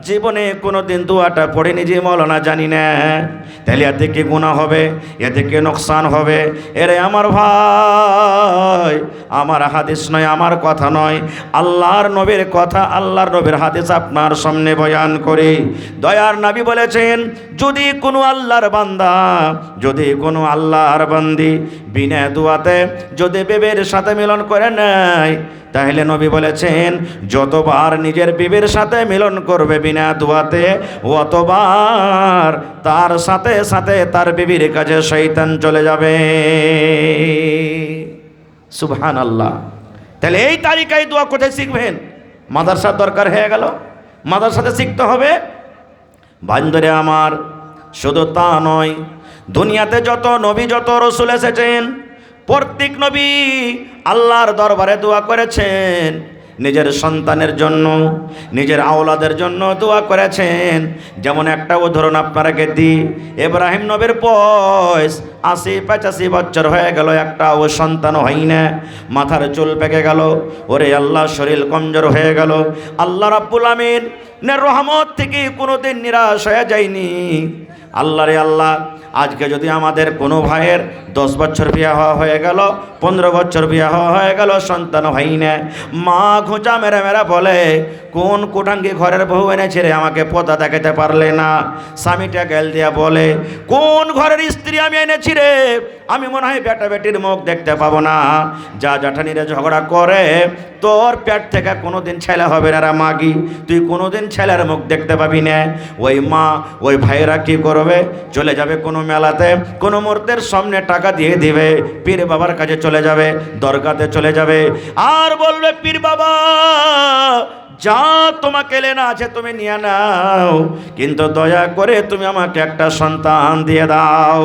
জীবনে কোনোদিন দোয়াটা পড়িনি যে মৌলানা জানি না, তাহলে এতে কি গুনাহ হবে, এতে কি নোকসান হবে? এরে আমার ভাই, আমার হাদিস নয়, আমার কথা নয়, আল্লাহর নবীর কথা, আল্লাহর নবীর হাদিস আপনার সামনে বয়ান করে দয়ার নবী বলেছেন, যদি কোনো আল্লাহর বান্দা, যদি কোনো আল্লাহর বান্দি বিনা দোয়াতে যদি বিবির সাথে মিলন করে নেয়, তাহলে নবী বলেছেন যতবার নিজের বিবির সাথে মিলন করবে বিনা দোয়াতে, অতবার তার সাথে সাথে তার বিবির কাছে শয়তান চলে যাবে। সুবহানাল্লাহ। তাহলে এই তালিকায় দোয়া কোথায় শিখবেন? মাদ্রাসার দরকার হয়ে গেল, মাদ্রাসাতে শিখতে হবে। বান্ধরে আমার, শুধু তা নয়, দুনিয়াতে যত নবী যত রসুল এসেছেন, প্রত্যেক নবী আল্লাহর দরবারে দোয়া করেছেন, নিজের সন্তানের জন্য, নিজের আওলাদের জন্য দোয়া করেছেন। যেমন একটা উদাহরণ আপনারাকে দিই, ইব্রাহিম নবীর বয়স ৮০-৮৫ বছর হয়ে গেল, একটাও সন্তান হয় না, মাথার চুল পেকে গেল, ওরে আল্লাহ শরীর কমজোর হয়ে গেল। আল্লাহ রাব্বুল আমিনের রহমত থেকে কোনোদিন নিরাশ হয়ে যায়নি। আল্লাহ রে আল্লাহ, আজকে যদি আমাদের কোনো ভাইয়ের 10 বছর বিয়ে হওয়া হয়ে গেল, 15 বছর বিয়ে হওয়া হয়ে গেল, সন্তান হয় না, মা ঘুঁচা মেরে মেরে বলে, কোন কোটাঙ্গি ঘরের বউ এনেছে রে, আমাকে পদা দেখাতে পারলে না। স্বামীটা গেল দিয়া বলে, কোন ঘরের স্ত্রী আমি এনেছি রে, আমি মনে হয় বেটা বেটির মুখ দেখতে পাবো না। যা জ্যাঠানিরা ঝগড়া করে, তোর পেট থেকে কোনোদিন ছেলে হবে না রে মাগি, তুই কোনোদিন ছেলের মুখ দেখতে পাবি না। ওই মা ওই ভাইয়েরা কি করবে, চলে যাবে কোনো মেলাতে, কোনো মূর্তির সামনে টাকা দিয়ে দিবে, পীর বাবার কাছে চলে যাবে, দরগাতে চলে যাবে, আর বলবে, পীর বাবা যা তোমাকে লেনা আছে তুমি নিয়ে নাও, কিন্তু দয়া করে তুমি আমাকে একটা সন্তান দিয়ে দাও।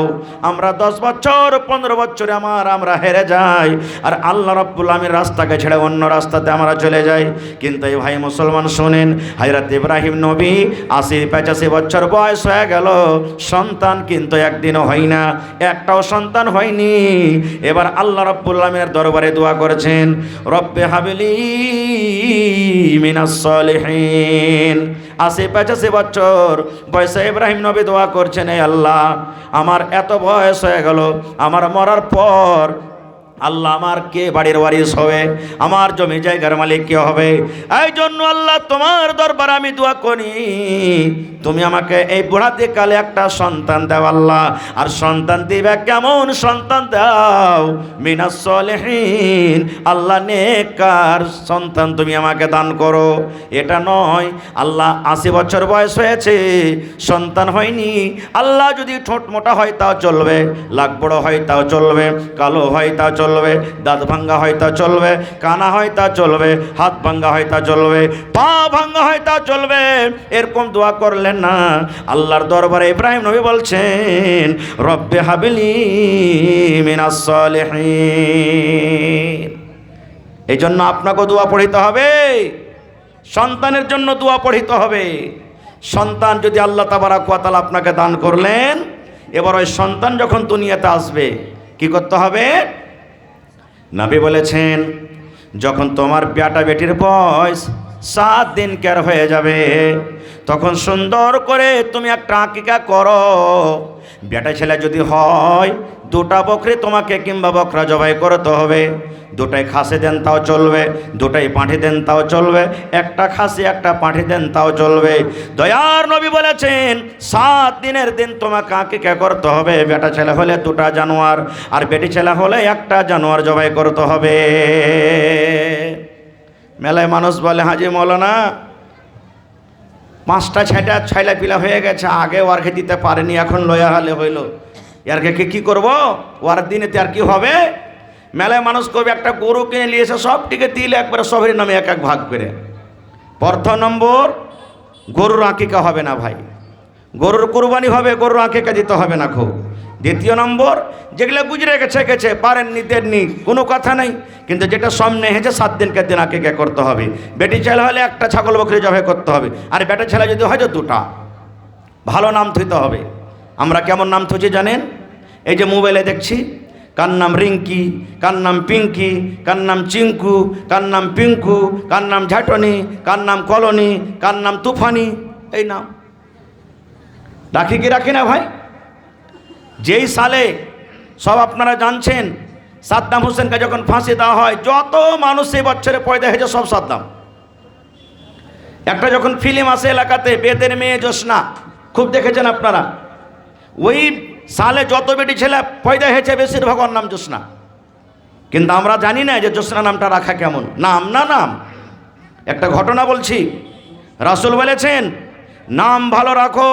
আমরা 10 বছর 15 বছরে আমরা হেরে যাই, আর আল্লাহ রাব্বুল আমিন রাস্তাকে ছেড়ে অন্য রাস্তাতে আমরা চলে যাই। কিন্তু এই ভাই মুসলমান শুনেন, হযরত ইব্রাহিম নবী ৮০-৮৫ বছর বয়স হয়ে গেল, সন্তান কিন্তু একদিনও হয় না, একটাও সন্তান হয়নি। এবার আল্লাহ রাব্বুল আমিনের দরবারে দোয়া করেছেন, রব্বে হাবলি মিনাস সালিহিন। ৮০-৮৫ বছর বয়সে ইব্রাহিম নবী দোয়া করছেন, এই আল্লাহ, আমার এত বয়স হয়ে গেল, আমার মরার পর আল্লাহ আমার কে বাড়ির ওয়ারিস হবে, আমার জমি জায়গার মালিক কে হবে? এই জন্য আল্লাহ তোমার দরবারে আমি দোয়া করি, তুমি আমাকে এই বুড়াতে কালে একটা সন্তান দাও আল্লাহ। আর সন্তান দিবে কেমন সন্তান দাও? মিনাস সালিহিন, আল্লাহ নেককার সন্তান তুমি আমাকে দান করো। এটা নয় আল্লাহ ৮০ বছর বয়স হয়েছে, সন্তান হয়নি, আল্লাহ যদি ঠোঁট মোটা হয় তাও চলবে, লাগ বড় হয় তাও চলবে, কালো হয় তাও চলবে, দাঁত ভাঙ্গা হয় তা চলবে, কানা হয় তা চলবে, হাত ভাঙ্গা হয় তা চলবে, পা ভাঙ্গা হয় তা চলবে, এরকম দোয়া করলেন না। আল্লাহর দরবারে ইব্রাহিম নবী বলছেন, রব্বে হাবলি মিনাস সালিহিন। এই জন্য আপনাকে দোয়া পড়িতে হবে, সন্তানের জন্য দোয়া পড়িতে হবে। সন্তান যদি আল্লাহ তাবারাক ওয়া তাআলা আপনাকে দান করলেন, এবার ওই সন্তান যখন দুনিয়াতে আসবে কি করতে হবে? নবী বলেছেন, যখন তোমার বেটা বেটির বয়স 7 দিন কের হয়ে যাবে, তখন সুন্দর করে তুমি একটা আকিকা করো। বেটা ছেলে যদি হয়, 2টা বকরি তোমাকে কিংবা বকরা জবাই করতে হবে। 2টাই খাসি দেন তাও চলবে, 2টাই পাঁঠি দেন তাও চলবে, একটা খাসি একটা পাঁঠি দেন তাও চলবে। দয়ার নবী বলেছেন 7 দিনের দিন তোমাকে আকিকা করতে হবে। বেটা ছেলে হলে 2টা জানোয়ার, আর বেটি ছেলে হলে একটা জানোয়ার জবাই করতে হবে। মেলায় মানুষ বলে, হাজি মৌলানা 5টা ছাইলা পিলা হয়ে গেছে, আগে ওয়ারকে দিতে পারেনি, এখন লয়া হালে হইল, ইয়ারকে কি করবো, ওয়ার দিনে আর কি হবে? মেলায় মানুষ করবে, একটা গরু কিনে নিয়ে এসে সবটিকে দিলে একবারে সবের নামে এক এক ভাগ করে। প্রথম নম্বর, গরুর আকিকা হবে না ভাই, গরুর কুরবানি হবে, গরুর আকিকা দিতে হবে না খুব। দ্বিতীয় নম্বর, যেগুলো গুজরে গেছে পারেননি দেননি কোনো কথা নাই, কিন্তু যেটা সামনে হেঁচে 7 দিনকে দিন আকিকা করতে হবে। বেটি ছেলে হলে একটা ছাগল বকরি জবাই করতে হবে, আর বেটা ছেলে যদি হয় 2টা। ভালো নাম থুইতে হবে। আমরা কেমন নাম থুছি জানেন? এই যে মোবাইলে দেখছি, কার নাম রিঙ্কি, কার নাম পিঙ্কি, কার নাম চিঙ্কু, কার নাম পিঙ্কু, কার নাম ঝাটনি, কার নাম কলোনি, কার নাম তুফানি। এই নাম। রাখি কি রাখি না ভাই? যেই সালে সব আপনারা জানছেন সাদ্দাম হোসেনকে যখন ফাঁসি দেওয়া হয়, যত মানুষ সেই বছরে পয়দা হয়েছে সব সাদ্দাম। একটা যখন ফিল্ম আসে এলাকাতে, বেদের মেয়ে জ্যোৎস্না, খুব দেখেছেন আপনারা, ওই সালে যত বেটি ছেলে পয়দা হয়েছে বেশিরভাগ ওর নাম জ্যোৎস্না। কিন্তু আমরা জানি না যে জ্যোৎস্না নামটা রাখা কেমন, নাম না নাম। একটা ঘটনা বলছি, রাসূল বলেছেন নাম ভালো রাখো,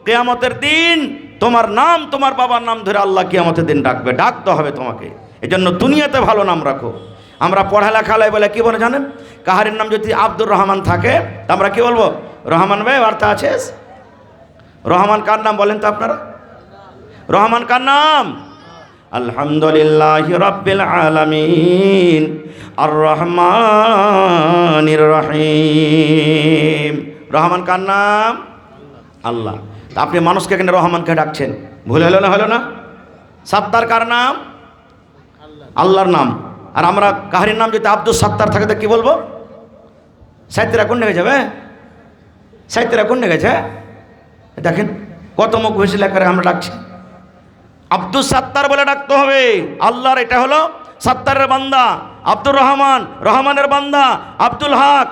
কিয়ামতের দিন তোমার নাম তোমার বাবার নাম ধরে আল্লাহ কিয়ামতের দিন ডাকবে, ডাকতে হবে তোমাকে। এজন্য দুনিয়াতে ভালো নাম রাখো। আমরা পড়ালেখালায় বলে কি বলে জানেন, কাহারির নাম যদি আব্দুর রহমান থাকে তা আমরা কি বলবো, রহমান ভাই বার্তা আছিস। রহমান কার নাম বলেন তো আপনারা? রহমান কার নাম? আলহামদুলিল্লাহি রাব্বিল আলামিন আর রহমানির রহিম। রহমান কার নাম? আল্লাহ। তা আপনি মানুষকে এখানে রহমানকে ডাকছেন, ভুল হলো না? হলো না? সাত্তার কার নাম? আল্লাহর নাম। আর আমরা কাহারির নাম যদি আব্দুল সাত্তার থাকে তো কি বলবো? সাহিত্যেরা কোন গেছে ভাই? সাহিত্যেরা কোন গেছে? দেখেন কত মুখ ঘুষিলা করে আমরা ডাকছি। আব্দুল সাত্তার বলে ডাকতে হবে। আল্লাহর এটা হলো সাত্তারের বান্দা, আব্দুর রহমান রহমানের বান্দা, আব্দুল হক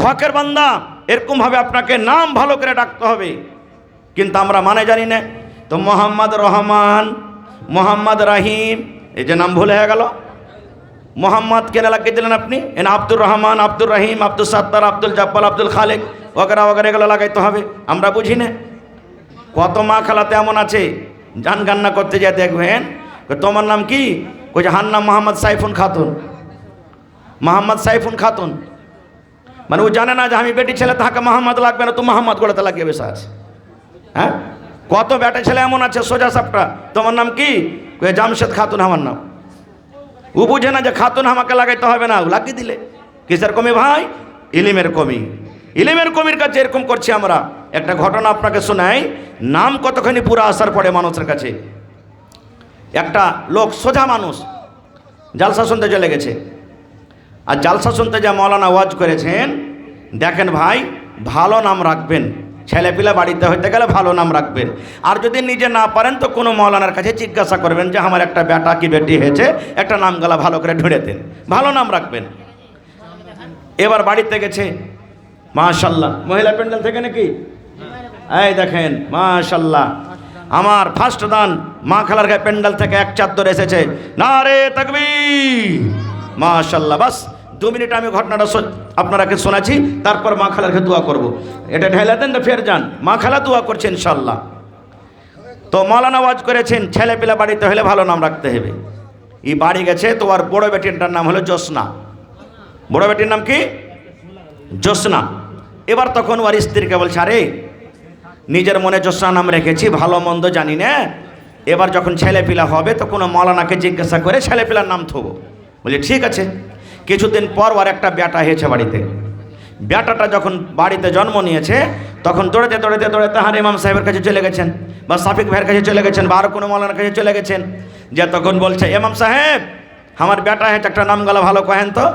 হকের বান্দা, এরকমভাবে আপনাকে নাম ভালো করে ডাকতে হবে। কিন্তু আমরা মানে জানি না তো, মোহাম্মদ রহমান, মোহাম্মদ রাহিম, এই যে নাম ভুল হয়ে গেল। মোহাম্মদ কেন লাগিয়ে দিলেন আপনি? এনে আব্দুর রহমান, আব্দুর রহিম, আব্দুল সাত্তার, আব্দুল জব্বার, আব্দুল খালেক ওগেরা ওগেরা এগুলো লাগাইতে হবে। আমরা বুঝি না। কত মা খালাতে এমন আছে গান গান্না করতে যায়, দেখবেন তোমার নাম কি, কইছে হার নাম মোহাম্মদ সাইফুন খাতুন। মোহাম্মদ সাইফুন খাতুন মানে ও জানে না যে আমি বেটি ছেলে, তাকে মোহাম্মদ লাগবে না, তো মোহাম্মদ গোড়াতে লাগিয়ে বেসা আছে। হ্যাঁ, কত বেটা ছেলে এমন আছে সোজা সাপটা, তোমার নাম কি, জামশেদ খাতুন আমার নাম। ও বুঝে না যে খাতুন আমাকে লাগাইতে হবে না, লাগিয়ে দিলে। কিসের কমি ভাই? ইলিমের কমি। ইলিমের কমির কাছে এরকম করছি আমরা। একটা ঘটনা আপনাকে শোনাই, নাম কতখানি পুরো আসার পরে মানুষের কাছে। একটা লোক, সোজা মানুষ, জালসা শুনতে চলে গেছে। আর জালসা শুনতে যা মৌলানা ওয়াজ করেছেন, দেখেন ভাই ভালো নাম রাখবেন। ছেলেপিলা বাড়িতে হইতে গেলে ভালো নাম রাখবেন। আর যদি নিজে না পারেন তো কোনো মৌলানার কাছে জিজ্ঞাসা করবেন যে আমার একটা বেটা কি বেটি হয়েছে, একটা নামগালা ভালো করে ঢুঁড়ে দেন, ভালো নাম রাখবেন। এবার বাড়িতে গেছে, মাশাল্লাহ, মহিলা প্যান্ডেল থেকে নাকি, এই দেখেন মাশাল্লাহ, আমার ফার্স্ট দান মা খালার গায়ে প্যান্ডেল থেকে এক চাদর এসেছে, নারে তাকবীর, মাশাল্লাহ। বাস 2 মিনিট আমি ঘটনাটা আপনারাকে শোনাচ্ছি, তারপর মা খালারকে দোয়া করব। এটা ঢেলা দেন তো ফের যান, মা খালা দোয়া করছে ইনশাল্লাহ। তো মৌলানা ওয়াজ করেছেন ছেলে পিলা বাড়িতে হলে ভালো নাম রাখতে হবে। এই বাড়ি গেছে তো আর বড় বেটিটার নাম হলো জ্যোৎস্না। বড় বেটির নাম কি? জ্যোৎস্না। এবার তখন ওর স্ত্রীকে বলছে, আরে নিজের মনে জ্যোৎস্না নাম রেখেছি, ভালো মন্দ জানি না, এবার যখন ছেলেপিলা হবে তো কোনো মৌলানাকে জিজ্ঞাসা করে ছেলেপিলার নাম থবো। বলি ঠিক আছে। কিছুদিন পর ওর একটা বেটা হয়েছে বাড়িতে। বেটাটা যখন বাড়িতে জন্ম নিয়েছে তখন দৌড়াতে দৌড়াতে দৌড়াতে হার ইমাম সাহেবের কাছে চলে গেছেন, বা সাফিক ভাইয়ের কাছে চলে গেছেন, বা আরও কোনো মৌলানার কাছে চলে গেছেন। যে তখন বলছে, ইমাম সাহেব আমার বেটা হয়েছে, একটা নাম গালা ভালো কহেন তো।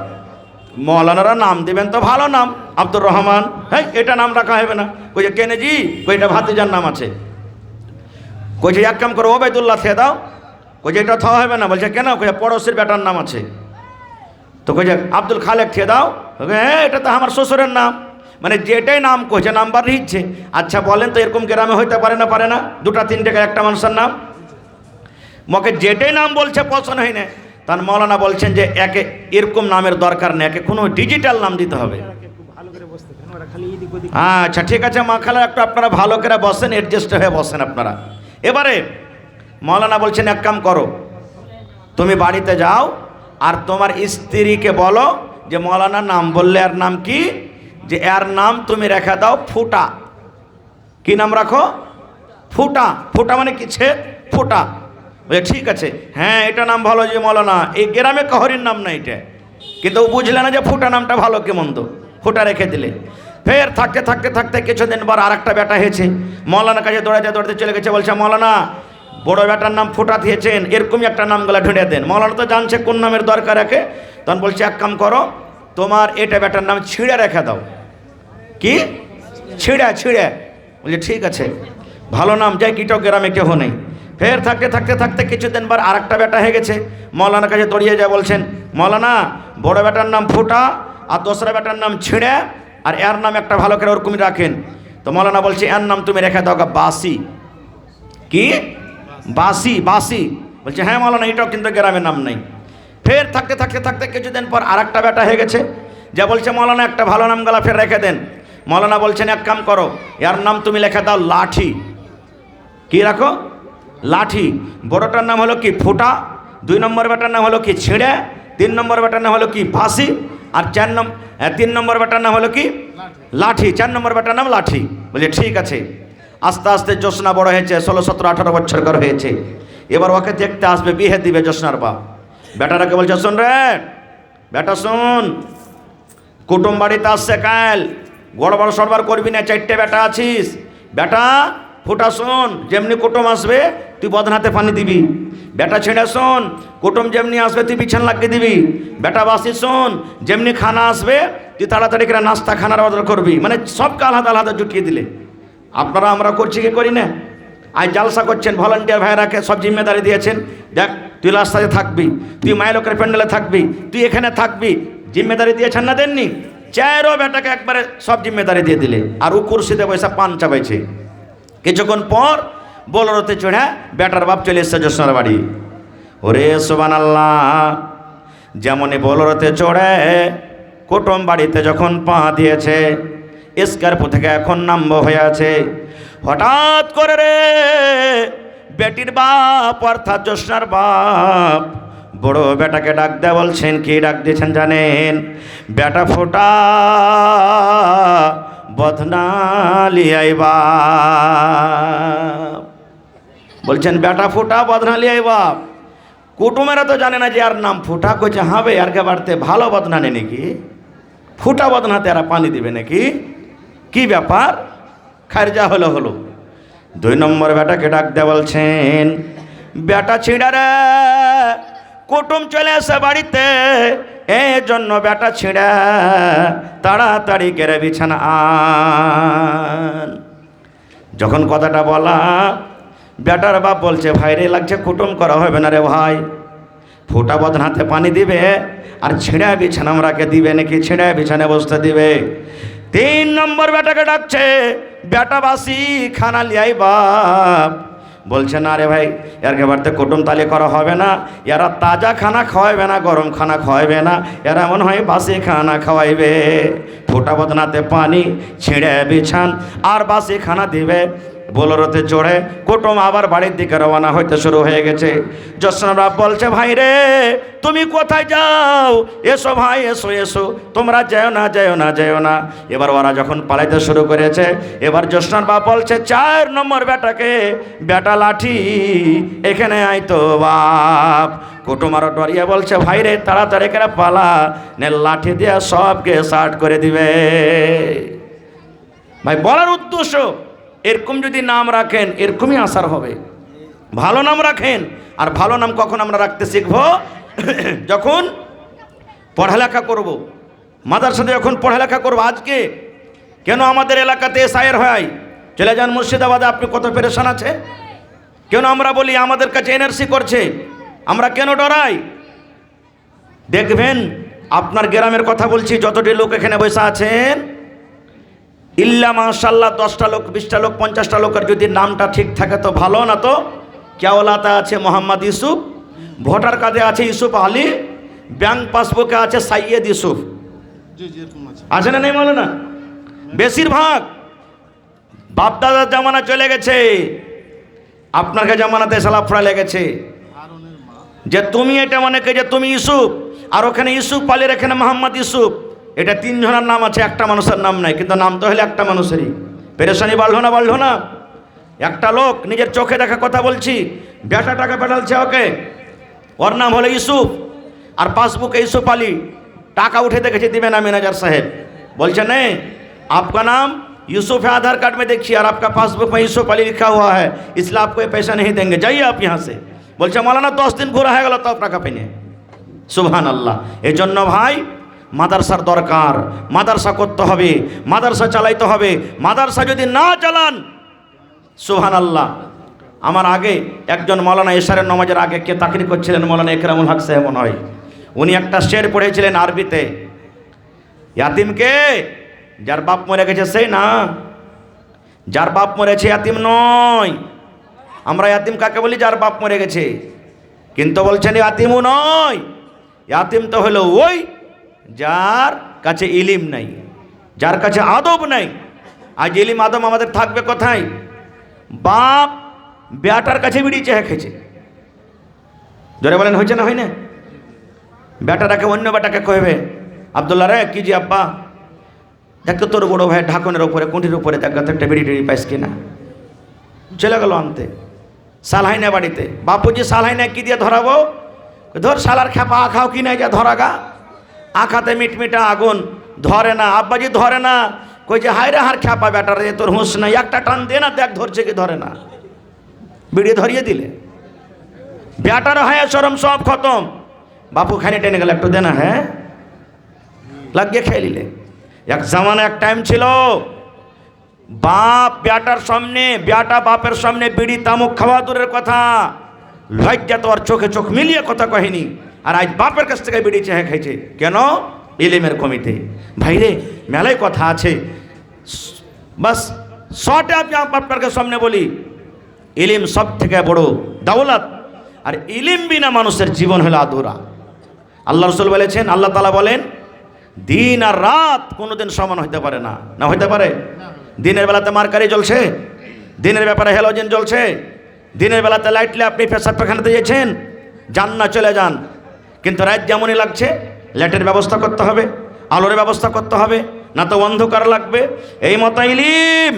মৌলানারা নাম দেবেন তো ভালো নাম, আব্দুর রহমান, হ্যাঁ এটা নাম রাখা হবে না। কইছে কেনে জি, কইটা ভাতিজার নাম আছে। কইছে এক কাম করো ওবায়দুল্লাহ থে দাও। কইছে এটা থাওয়া হবে না। বলছে কেন? কইছে পড়োশির বেটার নাম আছে। তো কইছে আব্দুল খালেক থে দাও। হ্যাঁ এটা তো আমার শ্বশুরের নাম। মানে যেটাই নাম কইছে নাম্বার নিচ্ছে। আচ্ছা বলেন তো এরকম গ্রামে হইতে পারে না? পারে না? 2-3 টাকা একটা মানুষের নাম, মকে যেটাই নাম বলছে পছন্দ হয় না। তার মৌলানা বলছেন যে একে এরকম নামের দরকার নেই, একে কোনো ডিজিটাল নাম দিতে হবে। আচ্ছা ঠিক আছে মা খালা, একটু আপনারা ভালো করে বসেন, অ্যাডজাস্ট হয়ে বসেন আপনারা। এবারে মৌলানা বলছেন এক কাম করো, তুমি বাড়িতে যাও আর তোমার স্ত্রীকে বলো যে মৌলানার নাম বললে আর নাম কি, যে এর নাম তুমি রেখে দাও ফুটা। কি নাম রাখো? ফুটা। ফুটা মানে কি? ফুটা। বলে ঠিক আছে, হ্যাঁ এটা নাম ভালো যে মৌলানা, এই গ্রামে কাহরির নাম না এটা। কিন্তু ও বুঝলে না যে ফুটা নামটা ভালো কি মন্দ, ফুটা রেখে দিলে। ফের থাকতে থাকতে থাকতে কিছুদিন পর আর একটা বেটা হয়েছে। মৌলানার কাছে দৌড়াতে দৌড়াতে চলে গেছে, বলছে মৌলানা বড় বেটার নাম ফুটা দিয়েছেন, এরকমই একটা নামগুলা ঢুঁড়ে দেন। মৌলানা তো জানছে কোন নামের দরকার রাখে। তখন বলছে এক কাম করো, তোমার এটা বেটার নাম ছিঁড়ে রেখে দাও। কি? ছিঁড়ে ছিঁড়ে। বলছে ঠিক আছে, ভালো নাম, যাই কীটক গ্রামে কেহ নেই। ফের থাকতে থাকতে থাকতে কিছুদিন পর আর একটা বেটা হয়ে গেছে। মৌলানার কাছে দড়িয়ে যায়, বলছেন মৌলানা বড় বেটার নাম ফুটা আর দোসরা বেটার নাম ছিঁড়ে, আর এর নাম একটা ভালো করে ওরকমই রাখেন। তো মৌলানা বলছে এর নাম তুমি রেখে দাও বাসি। কি বাসি? বাসি। বলছে হ্যাঁ মৌলানা, এটাও কিন্তু গ্রামের নাম নেই। ফের থাকতে থাকতে থাকতে কিছুদিন পর আর একটা বেটা হয়ে গেছে, যা বলছে মৌলানা একটা ভালো নাম গলা ফের রেখে দেন। মৌলানা বলছেন এক কাম করো, এর নাম তুমি লেখা দাও লাঠি। কি রাখো? লাঠি। বড়টার নাম হলো কি ফুটা, 2 নম্বর বেটার নাম হলো কি ছিঁড়ে, 3 নম্বর বেটার নাম হলো কি বাসি, আর 3 নম্বর বেটার নাম হলো কি লাঠি। 4 নম্বর বেটার নাম লাঠি। বলছে ঠিক আছে। আস্তে আস্তে জ্যোৎস্না বড় হয়েছে, 16, 17, 18 বছর কর হয়েছে। এবার ওকে দেখতে আসবে, বিয়ে দিবে জ্যোৎস্নার বাপ। বেটারাকে বলছে শোন রে বেটা, শোন কুটুম বাড়িতে আসছে কাল, গড়বড় সড়বড় করবি না, 4টে বেটা আছিস। বেটা ফুটা শোন, যেমনি কুটুম আসবে তুই বদনাতে পানি দিবি। বেটা ছেড়ে শোন, কুটুম যেমনি আসবে তুই বিছান লাগিয়ে দিবি। বেটা বাসি শোন, যেমনি খানা আসবে তুই তাড়াতাড়ি করে নাস্তা খানার অর্ডার করবি। মানে সবকে আলাদা আলাদা জুটিয়ে দিলে। আপনারা আমরা করছি কি করি না? আজ জালসা করছেন, ভলান্টিয়ার ভাইরাকে সব জিম্মেদারি দিয়েছেন। দেখ তুই রাস্তায় থাকবি, তুই মায়ের লোকের প্যান্ডেলে থাকবি, তুই এখানে থাকবি, জিম্মেদারি দিয়েছেন না দেননি? 4 বেটাকে একবারে সব জিম্মেদারি দিয়ে দিলে, আর ও কুর্সিতে বসে পান চাবাইছে। কিছুক্ষণ পর বোলেরোতে চড়ে বেটার বাপ চলে এসছে জ্যোৎস্নার বাড়ি। ওরে সুবহানাল্লাহ, যেমনই বোলেরোতে চড়ে কুটুম বাড়িতে যখন পা দিয়েছে, স্কর্পিও থেকে এখন নামবো হয়ে আছে, হঠাৎ করে রে বেটির বাপ অর্থাৎ জ্যোৎস্নার বাপ বড় বেটাকে ডাক দেয়। বলছেন কি ডাক দিয়েছেন জানেন? বেটা ফোটা বদনালি আইবা। বলছেন বেটা ফুটা বদনালি আইবা। কুটুমেরা তো জানে না যে আর নাম ফুটা। কইছে হবে আর কে বাড়তে ভালো বদনানে নাকি? ফুটা বদনাতে এরা পানি দিবে নাকি? কি ব্যাপার? খারজা হলো হলো। 2 নম্বর বেটাকে ডাক দেয়া। বলছেন বেটা ছিঁড়া রে, কুটুম চলে আসে বাড়িতে, এই জন্য বেটা ছিঁড়া তাড়াতাড়ি কেড়ে বিছানা আন। যখন কথাটা বলা, বেটার বাপ বলছে ভাই রে লাগছে কুটুম করা হবে না রে ভাই, ফুটা বদনাতে পানি দিবে আর ছিঁড়া বিছানা আমরাকে দিবে নাকি? ছিঁড়া বিছানা বসতে দিবে। 3 নম্বর বেটাকে ডাকছে, বেটা বাসি খানা লিয়াই বাপ। বলছে না রে ভাই, এর বাড়িতে কুটুম তালি করা হবে না, এরা তাজা খানা খাওয়াইবে না, গরম খানা খাওয়াইবে না, এরা মনে হয় বাসি খানা খাওয়াইবে। ফুটা বদনাতে পানি, ছিঁড়ে বিছান আর বাসি খানা দিবে। বোলেরোতে চড়ে কুটুম আবার বাড়ির দিকে রওনা হইতে শুরু হয়ে গেছে। জ্যোৎস্নার বাপ বলছে ভাই রে তুমি কোথায় যাও? এসো ভাই এসো এসো, তোমরা যেও না যেও না যেও না। এবার ওরা যখন পালাইতে শুরু করেছে, এবার জ্যোৎস্নার বাপ বলছে 4 নম্বর বেটাকে, বেটা লাঠি এখানে আয় তো বাপ। কুটুম আরো ডরিয়ে বলছে ভাই রে তাড়াতাড়ি করে পালা, নে লাঠি দিয়ে সবকে শার্ট করে দিবে। ভাই বলার উদ্দেশ্য, এরকম যদি নাম রাখেন এরকমই আসার হবে। ভালো নাম রাখেন। আর ভালো নাম কখন আমরা রাখতে শিখবো? যখন পড়ালেখা করব, মাদ্রাসাতে যখন পড়ালেখা করব। আজকে কেন আমাদের এলাকাতে এসআইআর হয়? চলে যান মুর্শিদাবাদে, আপনি কত পেরেশান আছে। কেন আমরা বলি আমাদের কাছে এনআরসি করছে, আমরা কেন ডরাই? দেখবেন আপনার গ্রামের কথা বলছি, যতটি লোক এখানে বসে আছেন, ইল্লা মাশাল্লাহ 10টা লোক, 20টা লোক, 50টা লোকের যদি নামটা ঠিক থাকে তো ভালো, না তো কেওলাতে আছে মোহাম্মদ ইউসুফ, ভোটার কার্ডে আছে ইউসুফ আলী, ব্যাংক পাসবুকে আছে সাইয়েদ ইউসুফ। আছে না নেই বলো না? বেশিরভাগ বাপদাদার জামানা চলে গেছে, আপনার জামানাতে সালাফরা লেগেছে যে তুমি এটা মনে কে যে তুমি ইউসুফ, আর ওখানে ইউসুফ আলীর এখানে মোহাম্মদ ইউসুফ। এটা 3 জনের নাম আছে, একটা মানুষের নাম নাই, কিন্তু নাম তো হলে একটা মানুষেরই। পেরেশানি বাড়লো না বাড়লো না? একটা লোক নিজের চোখে দেখা কথা বলছি, বেটা টাকা পাঠালছে ওকে, ওর নাম হলো ইউসুফ, আর পাসবুকে ইউসুফ আলী, টাকা उठे দেখেছি दिवे ना मैनेजर साहब। बोलছে नहीं आपका नाम यूसुफ है आधार कार्ड में देखिए, और आपका पासबुक में यूसुफ अली लिखा हुआ है, इसलिए आपको ये पैसा नहीं देंगे, जाइए आप यहाँ से। बोलছে मौलाना 10 दिन घोरा है गल तो टाका पेने। सुबहान अल्लाह। এই জন্য ভাই মাদ্রাসার দরকার, মাদ্রাসা করতে হবে, মাদ্রাসা চালাইতে হবে। মাদ্রাসা যদি না চালান, সুবহানাল্লাহ। আমার আগে একজন মৌলানা এশারের নামাজের আগে কে তাকরির করছিলেন, মৌলানা একরামুল হক সাহেব মনে হয়, উনি একটা শের পড়েছিলেন আরবিতে, ইয়াতিমকে যার বাপ মরে গেছে সেই না, যার বাপ মরেছে ইয়াতিম নয়। আমরা ইয়াতিম কাকে বলি? যার বাপ মরে গেছে। কিন্তু বলছেন ইয়াতিমও নয়, ইয়াতিম তো হলো ওই যার কাছে ইলিম নাই, যার কাছে আদব নাই। আজ ইলিম আদব আমাদের থাকবে কোথায়? বাপ বেটার কাছে বিড়ি চেয়ে খেয়েছে, জোরে বলেন হয়েছে না হয় না? বেটাটাকে অন্য বেটাকে কইবে, আব্দুল্লাহ রে কি জি আব্বা, দেখো তোর বড় ভাই ঢাকনের উপরে কুঁঠির উপরে দেখ একটা বিড়ি টিড়ি পাইস কিনা। চলে গেল আনতে, সালহাইনা বাড়িতে। বাপুজি সালহাইনা কি দিয়ে ধরাবো? ধর শালার খেপা আখাও কি নাই যা ধরাগা। আখাতে মিটমিটা আগুন ধরে না, আব্বাজি ধরে না। কই যে হায় রে হার খেপা বেটার রে, তোর হুঁশ নাই, একটা টান দে না, দেখ ধরছে কি ধরে না। বিড়ি ধরিয়ে দিলে, বেটার হায়া শরম সব খতম। বাপু খানি টেনে গেল, একটু দে না, হ্যাঁ লাগিয়ে খেয়ে নিলে। এক জামানা এক টাইম ছিল, বাপ বেটার সামনে, বেটা বাপের সামনে বিড়ি তামুক খাওয়া দূরের কথা, লজ্জা তো আর চোখে চোখ মিলিয়ে কথা কহেনি। আর আজ বাপের কাছ থেকে বিড়ি চেয়ে খাইছে কেন? ইলিমের কমিতে। ভাইরে মেলায় কথা আছে, বাস শর্টে আমি আপনার সামনে বলি, ইলিম সব থেকে বড় দৌলত। আর ইলিম বিনা মানুষের জীবন হলো আধুরা। আল্লাহ রসুল বলেছেন, আল্লাহ তাআলা বলেন, দিন আর রাত কোনোদিন সমান হইতে পারে না। না হইতে পারে? দিনের বেলাতে মার্কারি জ্বলছে, দিনের ব্যাপারে হ্যালোজেন জ্বলছে, দিনের বেলাতে লাইটলে আপনি পেশাব পায়খানাতে গেছেন, যান না চলে যান। কিন্তু রাত যেমনই লাগছে, লাইটের ব্যবস্থা করতে হবে, আলোর ব্যবস্থা করতে হবে, না তো অন্ধকার লাগবে। এই মতো ইলিম,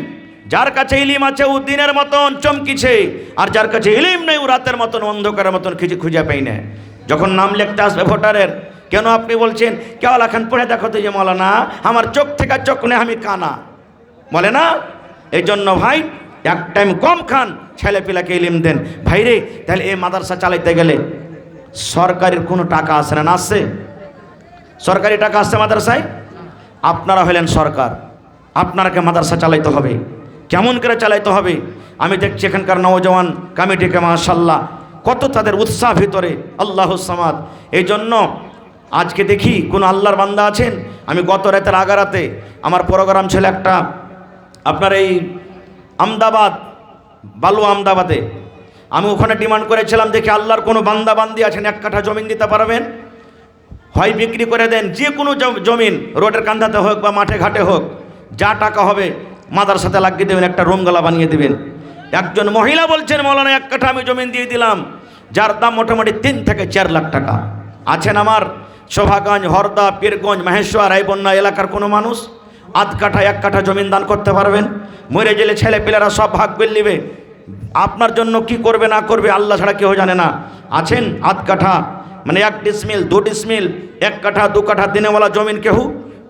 যার কাছে ইলিম আছে ও দিনের মতন চমকিছে, আর যার কাছে ইলিম নেই ও রাতের মতন অন্ধকারের মতন খুঁজে পাই না। যখন নাম লিখতে আসবে ভোটারের, কেন আপনি বলছেন কেবল এখন পড়ে দেখো তো যে মৌলানা আমার চোখ থেকে চোখ নেই, আমি কানা, বলে না? এই জন্য ভাই এক টাইম কম খান, ছেলে পিলাকে ইলিম দেন। ভাইরে তাহলে এই মাদ্রাসা চালাইতে গেলে সরকারের কোনো টাকা আসে না? আসছে? সরকারি টাকা আসছে মাদ্রাসায়? আপনারা হলেন সরকার, আপনারাকে মাদ্রাসা চালাইতে হবে। কেমন করে চালাইতে হবে? আমি দেখছি এখানকার নওজওয়ান কমিটিকে মাশাআল্লাহ কত তাদের উৎসাহ ভিতরে, আল্লাহুস সামাদ। এই জন্য আজকে দেখি কোন আল্লাহর বান্দা আছেন। আমি গত রাতের আগারাতে আমার প্রোগ্রাম ছিল একটা আপনার এই আমদাবাদ, বালু আমদাবাদে। আমি ওখানে ডিমান্ড করেছিলাম, দেখি আল্লাহর কোনো বান্দা বান্দি আছেন 1 কাঠা জমিন দিতে পারবেন, হয় বিক্রি করে দেন, যে কোনো জমিন রোডের কান্দাতে হোক বা মাঠে ঘাটে হোক, যা টাকা হবে মাদ্রাসাতে লাগিয়ে দেবেন, একটা রুমগালা বানিয়ে দেবেন। একজন মহিলা বলছেন, মৌলানা 1 কাঠা আমি জমিন দিয়ে দিলাম, যার দাম মোটামুটি 3 থেকে 4 লাখ টাকা। আছেন আমার শোভাগঞ্জ, হরদা, পীরগঞ্জ, মহেশ্বর, রায়বন্যা এলাকার কোনো মানুষ 1 কাঠা 1 কাঠা জমিন দান করতে পারবেন? মরে গেলে ছেলে পেলেরা সব ভাগ করে নেবে, আপনার জন্য কি করবে না করবে আল্লাহ ছাড়া কেউ জানে না। আছেন 1 কাঠা মানে 1 ডিসমিল, 2 ডিসমিল, 1 কাঠা 2 কাঠা দিনেওয়ালা জমিন কেউ?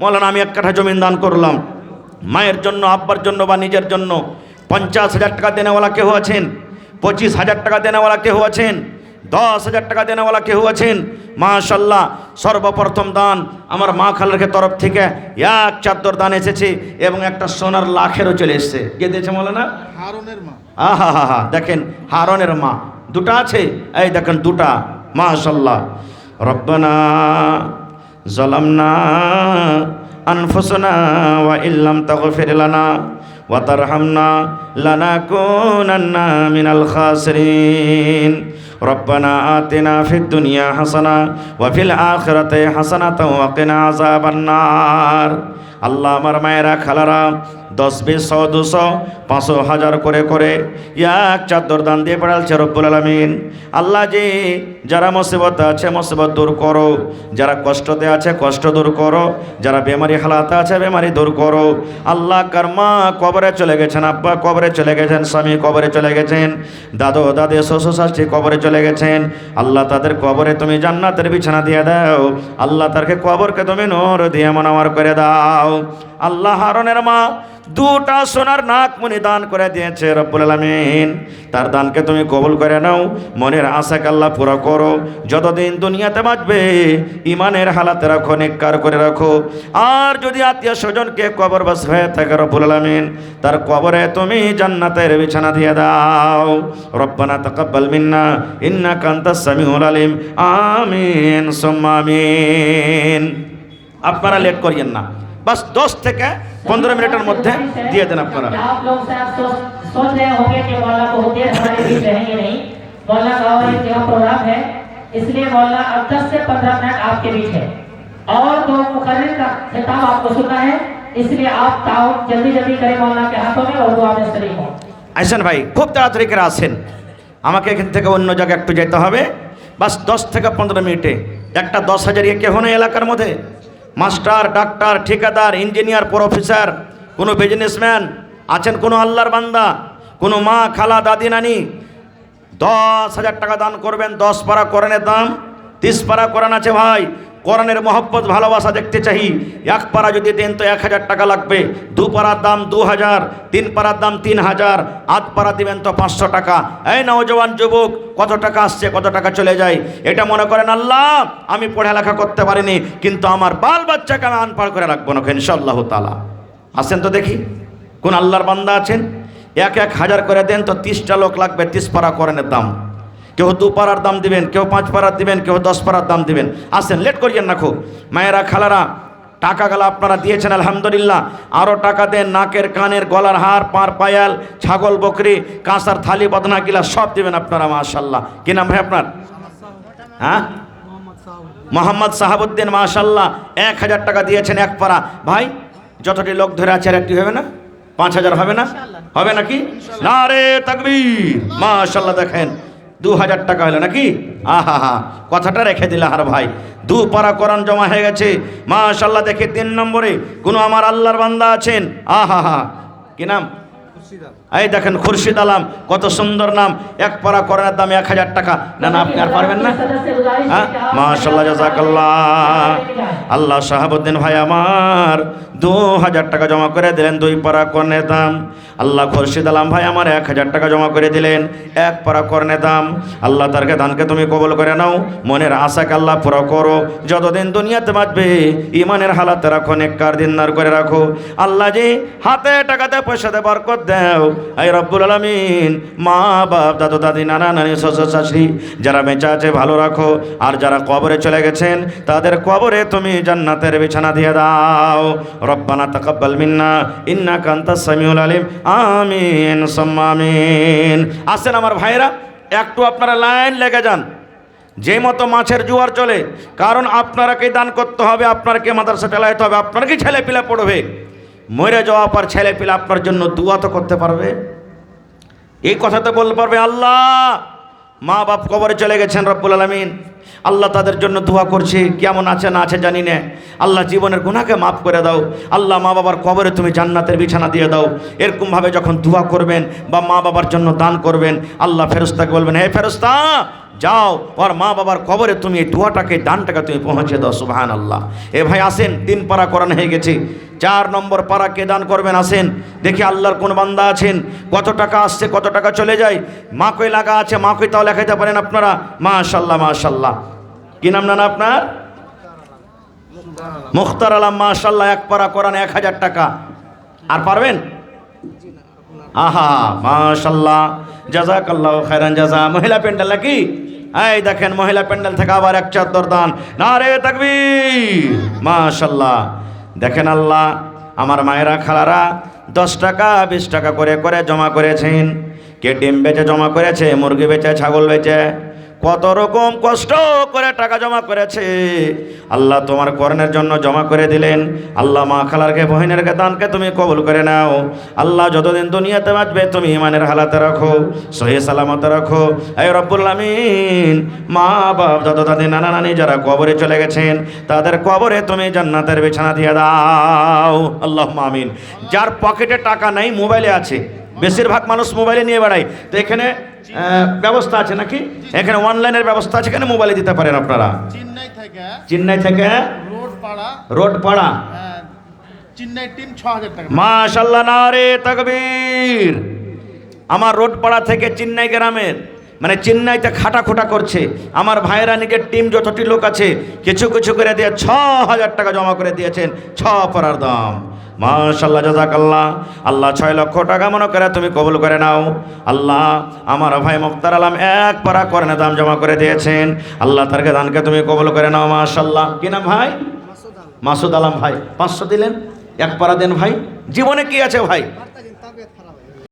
মৌলানা আমি 1 কাঠা জমিন দান করলাম। মায়ের জন্য, আব্বার জন্য বা নিজের জন্য 50,000 টাকা দেনেওয়ালা কেউ আছেন? 25,000 টাকা দেনেওয়ালা কেউ আছেন? 10,000 টাকা দেনেওয়ালা কেউ আছেন? মাশাআল্লাহ, সর্বপ্রথম দান আমার মা খালার তরফ থেকে 1 চাদর দান এসেছে এবং একটা সোনার লাখেরও চলে এসেছে। কে দিয়েছে মৌলানা? হারুনের মা। আহা হা হা, দেখেন হারুনের মা, 2টা আছে, এই দেখেন 2টা, মাশাআল্লাহ। রব্বানা যালামনা আনফুসানা ওয়া ইল্লাম তাগফির লানা ওয়া তারহামনা লানাকুনান্না মিনাল খাসিরিন। রব্বানা আতিনা ফিদ দুনিয়া হাসানা ওয়া ফিল আখিরাতি হাসানাতাও ওয়া কিনা আযাবান্নার। আল্লাহ আমার মায়েরা খালারা 10, 20, 100, 200, 500, 1000 করে করে 1 চাদর দান দিয়ে পড়ালছে রব্বুল আলামিন। আল্লাহ যে যারা মুসিবতে আছে মুসিবত দূর করো, যারা কষ্টতে আছে কষ্ট দূর করো, যারা বেমারি হালাতে আছে বেমারি দূর করো। আল্লাহ কারমা কবরে চলে গেছেন, আব্বা কবরে চলে গেছেন, স্বামী কবরে চলে গেছেন, দাদু দাদি শ্বশুর শাশুড়ি কবরে চলে গেছেন। আল্লাহ তাদের কবরে তুমি জান্নাতের বিছানা দিয়ে দাও। আল্লাহ তাদেরকে কবরকে তুমি নূর দিয়ে মনোয়ার করে দাও। দাও। আল্লাহ হারুনের মা দুটা সোনার নাকমণি দান করে দিয়েছে রব্বুল আলামিন, তার দানকে তুমি কবুল করে নাও, মনের আশাকে আল্লাহ পুরো করো, যতদিন দুনিয়াতে বাঁচবে ইমানের হালাতে রাখো, নেককার করে রাখো। আর যদি আত্মীয় স্বজনকে কবরবাস হয়ে থাকে রব্বুল আলামিন, তার কবরে তুমি জান্নাতের বিছানা দিয়ে দাও। রব্বানা তাকাব্বাল মিন্না ইন্নাকা আনতাস সামিউল আলিম। আমিন সুম্মা আমিন। আপনারা লেট করিয়েন না, বাস 10 থেকে 15 মিনিটের মধ্যে দিয়ে দেন আপনারা। आप लोग शायद सोच रहे होंगे कि मौला बहुत देर हमारे बीच रहेंगे नहीं। मौला का और एक जगह प्रोग्राम है, इसलिए मौला अब 10 से 15 मिनट आपके बीच है और तो मुकर्रिर का खिताब आपको सुनना है, इसलिए आप ताउन जल्दी जल्दी करें मौला के हाथों में और दुआ में शरीक हो। আইসেন ভাই, খুব তাড়াতাড়ি করে আসেন, আমাকে এখান থেকে অন্য জায়গায় একটু যেতে হবে। বাস 10 থেকে 15 মিনিটে একটা 10,000 কেহ নেই এলাকার মধ্যে। মাস্টার, ডাক্তার, ঠিকাদার, ইঞ্জিনিয়ার, প্রফেসর, কোনো বিজনেসম্যান আছেন, কোনো আল্লাহর বান্দা, কোনো মা, খালা, দাদি, নানি 10,000 টাকা দান করবেন। 10 পারা কোরআনের দাম, 30 পারা কোরআন আছে ভাই। কোরআনের মহব্বত ভালোবাসা দেখতে চাই। 1 পারা যদি দেন তো 1,000 টাকা লাগবে, 2 পারার দাম 2,000, 3 পারার দাম 3,000, 8 পারা দিবেন তো 500 টাকা। এই নওজওয়ান যুবক, কত টাকা আসছে, কত টাকা চলে যায়, এটা মনে করেন আল্লাহ আমি পড়ালেখা করতে পারিনি, কিন্তু আমার বাল বাচ্চাকে আমি আনপাড় করে রাখবো না ইনশাআল্লাহ তাআলা। আসেন তো দেখি কোন আল্লাহর বান্দা আছেন। 1,000 করে দেন তো 30টা লোক লাগবে। 30 পারা কোরআনের দাম, কেউ 2 পারার দাম দিবেন, কেউ 5 পারার দিবেন, কেউ 10 পারার দাম দিবেন। আসেন, লেট করিয়েন না খুব। মায়েরা, খালারা, টাকাগুলো আপনারা দিয়েছেন আলহামদুলিল্লাহ, আরও টাকা দেন। নাকের, কানের, গলার হার, পার পায়াল, ছাগল, বকরি, কাঁসার থালি, বদনা গিলা সব দিবেন আপনারা মাশাল্লাহ। কি নাম ভাই আপনার? হ্যাঁ, মোহাম্মদ সাহাবুদ্দিন, মাশাল্লাহ। 1,000 টাকা দিয়েছেন 1 পারা। ভাই যতটি লোক ধরে আছে আর একটি হবে না? 5,000 হবে না? হবে নাকি? নারে তাকবীর, মাশাল্লাহ। দেখেন 2,000 টাকা হলো নাকি? আহা হা, কথাটা রেখে দিলে আর ভাই। 2 পারা কোরআন জমা হয়ে গেছে মাশাল্লাহ। দেখে 3 নম্বরে কোনো আমার আল্লাহর বান্দা আছেন। আহা হা, কি নাম? এই দেখেন খুরশিদ আলম, কত সুন্দর নাম। 1 পারা কোরআনের দাম 1,000 টাকা। না না, আপনি আর পারবেন না? হ্যাঁ, মাশাল্লাহ, জাযাকাল্লাহ। আল্লাহ শাহাবুদ্দিন ভাই আমার 2,000 টাকা জমা করে দিলেন 2 পারা কোরআনের দাম। আল্লাহ খুরশিদ আলম ভাই আমার 1,000 টাকা জমা করে দিলেন 1 পারা কোরআনের দাম। আল্লাহ তারকে দানকে তুমি কবুল করে নাও, মনের আশাকে আল্লাহ পুরো করো, যতদিন দুনিয়াতে বাঁচবে ইমানের হালাতে রাখো, নেককার দিনদার করে রাখো। আল্লাহ যে হাতে টাকাতে পয়সাতে বরকত দাও। এই রব্বুল আলামিন মা বাপ, দাদু দাদি, নানা নানি, শ্বশুর শাশুড়ি যারা বেঁচে আছে ভালো রাখো, আর যারা কবরে চলে গেছেন তাদের কবরে তুমি জান্নাতের বিছানা দিয়ে দাও। রব্বানা তাকাব্বাল মিন্না ইন্নাকা আনতাস সামিউল আলিম। আমিন সুম্মা আমিন। আসেন আমার ভাইরা, একটু আপনারা লাইন লেগে যান। যে মতো মাছের জোয়ার চলে, কারণ আপনারাকে দান করতে হবে, আপনাকে মাদ্রাসা চালাইতে হবে, আপনাকে ছেলে পিলা পড়বে। মরে যাওয়া পর ছেলে পিলা আপনার জন্য দোয়া তো করতে পারবে, এই কথা তো বলতে পারবে। আল্লাহ মা বাপ কবরে চলে গেছেন রব্বুল আলামিন, আল্লাহ তাদের জন্য দোয়া করছি, কেমন আছে না আছে জানি না। আল্লাহ জীবনের গুনাহকে মাফ করে দাও। আল্লাহ মা বাবার কবরে তুমি জান্নাতের বিছানা দিয়ে দাও। এরকমভাবে যখন দোয়া করবেন বা মা বাবার জন্য দান করবেন, আল্লাহ ফেরেশতাকে বলবেন, হে ফেরেশতা যাও ওর মা বাবার কবরে তুমি এই দোয়াটাকে, দানটাকে তুমি পৌঁছে দাও। সুবহানাল্লাহ। এ ভাই আসেন, 3 পারা কোরআন হয়ে গেছে, 4 নম্বর পারা কে দান করবেন? আসেন দেখি আল্লাহর কোন বান্দা আছেন। কত টাকা আসছে, কত টাকা চলে যায়, মা কই লাগা আছে, মা কই তাও লেখাইতে পারেন আপনারা। মাশাল্লাহ মাশাল্লাহ। কি নাম না আপনার? মুখতার আলম, মাশাল্লাহ। 1 পারা কোরআন 1,000 টাকা। আর পারবেন? আহা মাশাল্লাহ, জাযাকাল্লাহু খায়রান জাযা। মহিলা প্যান্ডেল নাকি? এই দেখেন মহিলা প্যান্ডেল থেকে আবার 1 চাদর দান। নারে তাকবীর, মাশাল্লাহ। দেখেন আল্লাহ আমার মায়েরা, খালারা 10 টাকা 20 টাকা করে করে জমা করেছেন। কে ডিম বেচে জমা করেছে, মুরগি বেচে, ছাগল বেচে, কত রকম কষ্ট করে টাকা জমা করেছে। আল্লাহ তোমার কোরআনের জন্য জমা করে দিলেন। আল্লাহ মা খালারকে, বহিনেরকে দানকে তুমি কবুল করে নাও। আল্লাহ যতদিন দুনিয়াতে বাঁচবে তুমি ইমানের হালাতে রাখো, সহি সালামতে রাখো। এই রব্বুল আলামিন মা বাপ, দাদা দাদি, নানা নানি যারা কবরে চলে গেছেন তাদের কবরে তুমি জান্নাতের বিছানা দিয়ে দাও। আল্লাহুম্মা আমিন। যার পকেটে টাকা নাই, মোবাইলে আছে, বেশিরভাগ মানুষ মোবাইলে নিয়ে বেড়ায়, তো এখানে ব্যবস্থা আছে নাকি? এখানে অনলাইনের ব্যবস্থা আছে, এখানে মোবাইলে দিতে পারেন আপনারা। চেন্নাই থেকে রোড পাড়া চেন্নাই টিম 6000 টাকা। মাশাআল্লাহ, নারে তাকবীর। আমার রোডপাড়া থেকে চেন্নাই গ্রামের, মানে চেন্নাইতে খাটাখোটা করছে আমার ভাইরা, নিজের টিম যতটি লোক আছে কিছু কিছু করে দিয়ে 6000 টাকা জমা করে দিয়েছেন 6 পারার দাম। মাশাআল্লাহ, জাযাকাল্লাহ। আল্লাহ 6 লক্ষ টাকা মনে করে তুমি কবুল করে নাও। আল্লাহ আমার ভাই মুক্তার আলম 1 পারা করেন দাম জমা করে দিয়েছেন। আল্লাহ তার দানকে তুমি কবুল করে নাও। মাশাআল্লাহ। কি নাম ভাই? মাসুদ আলম ভাই 500 দিলেন। 1 পারা দেন ভাই। জীবনে কি আছে ভাই?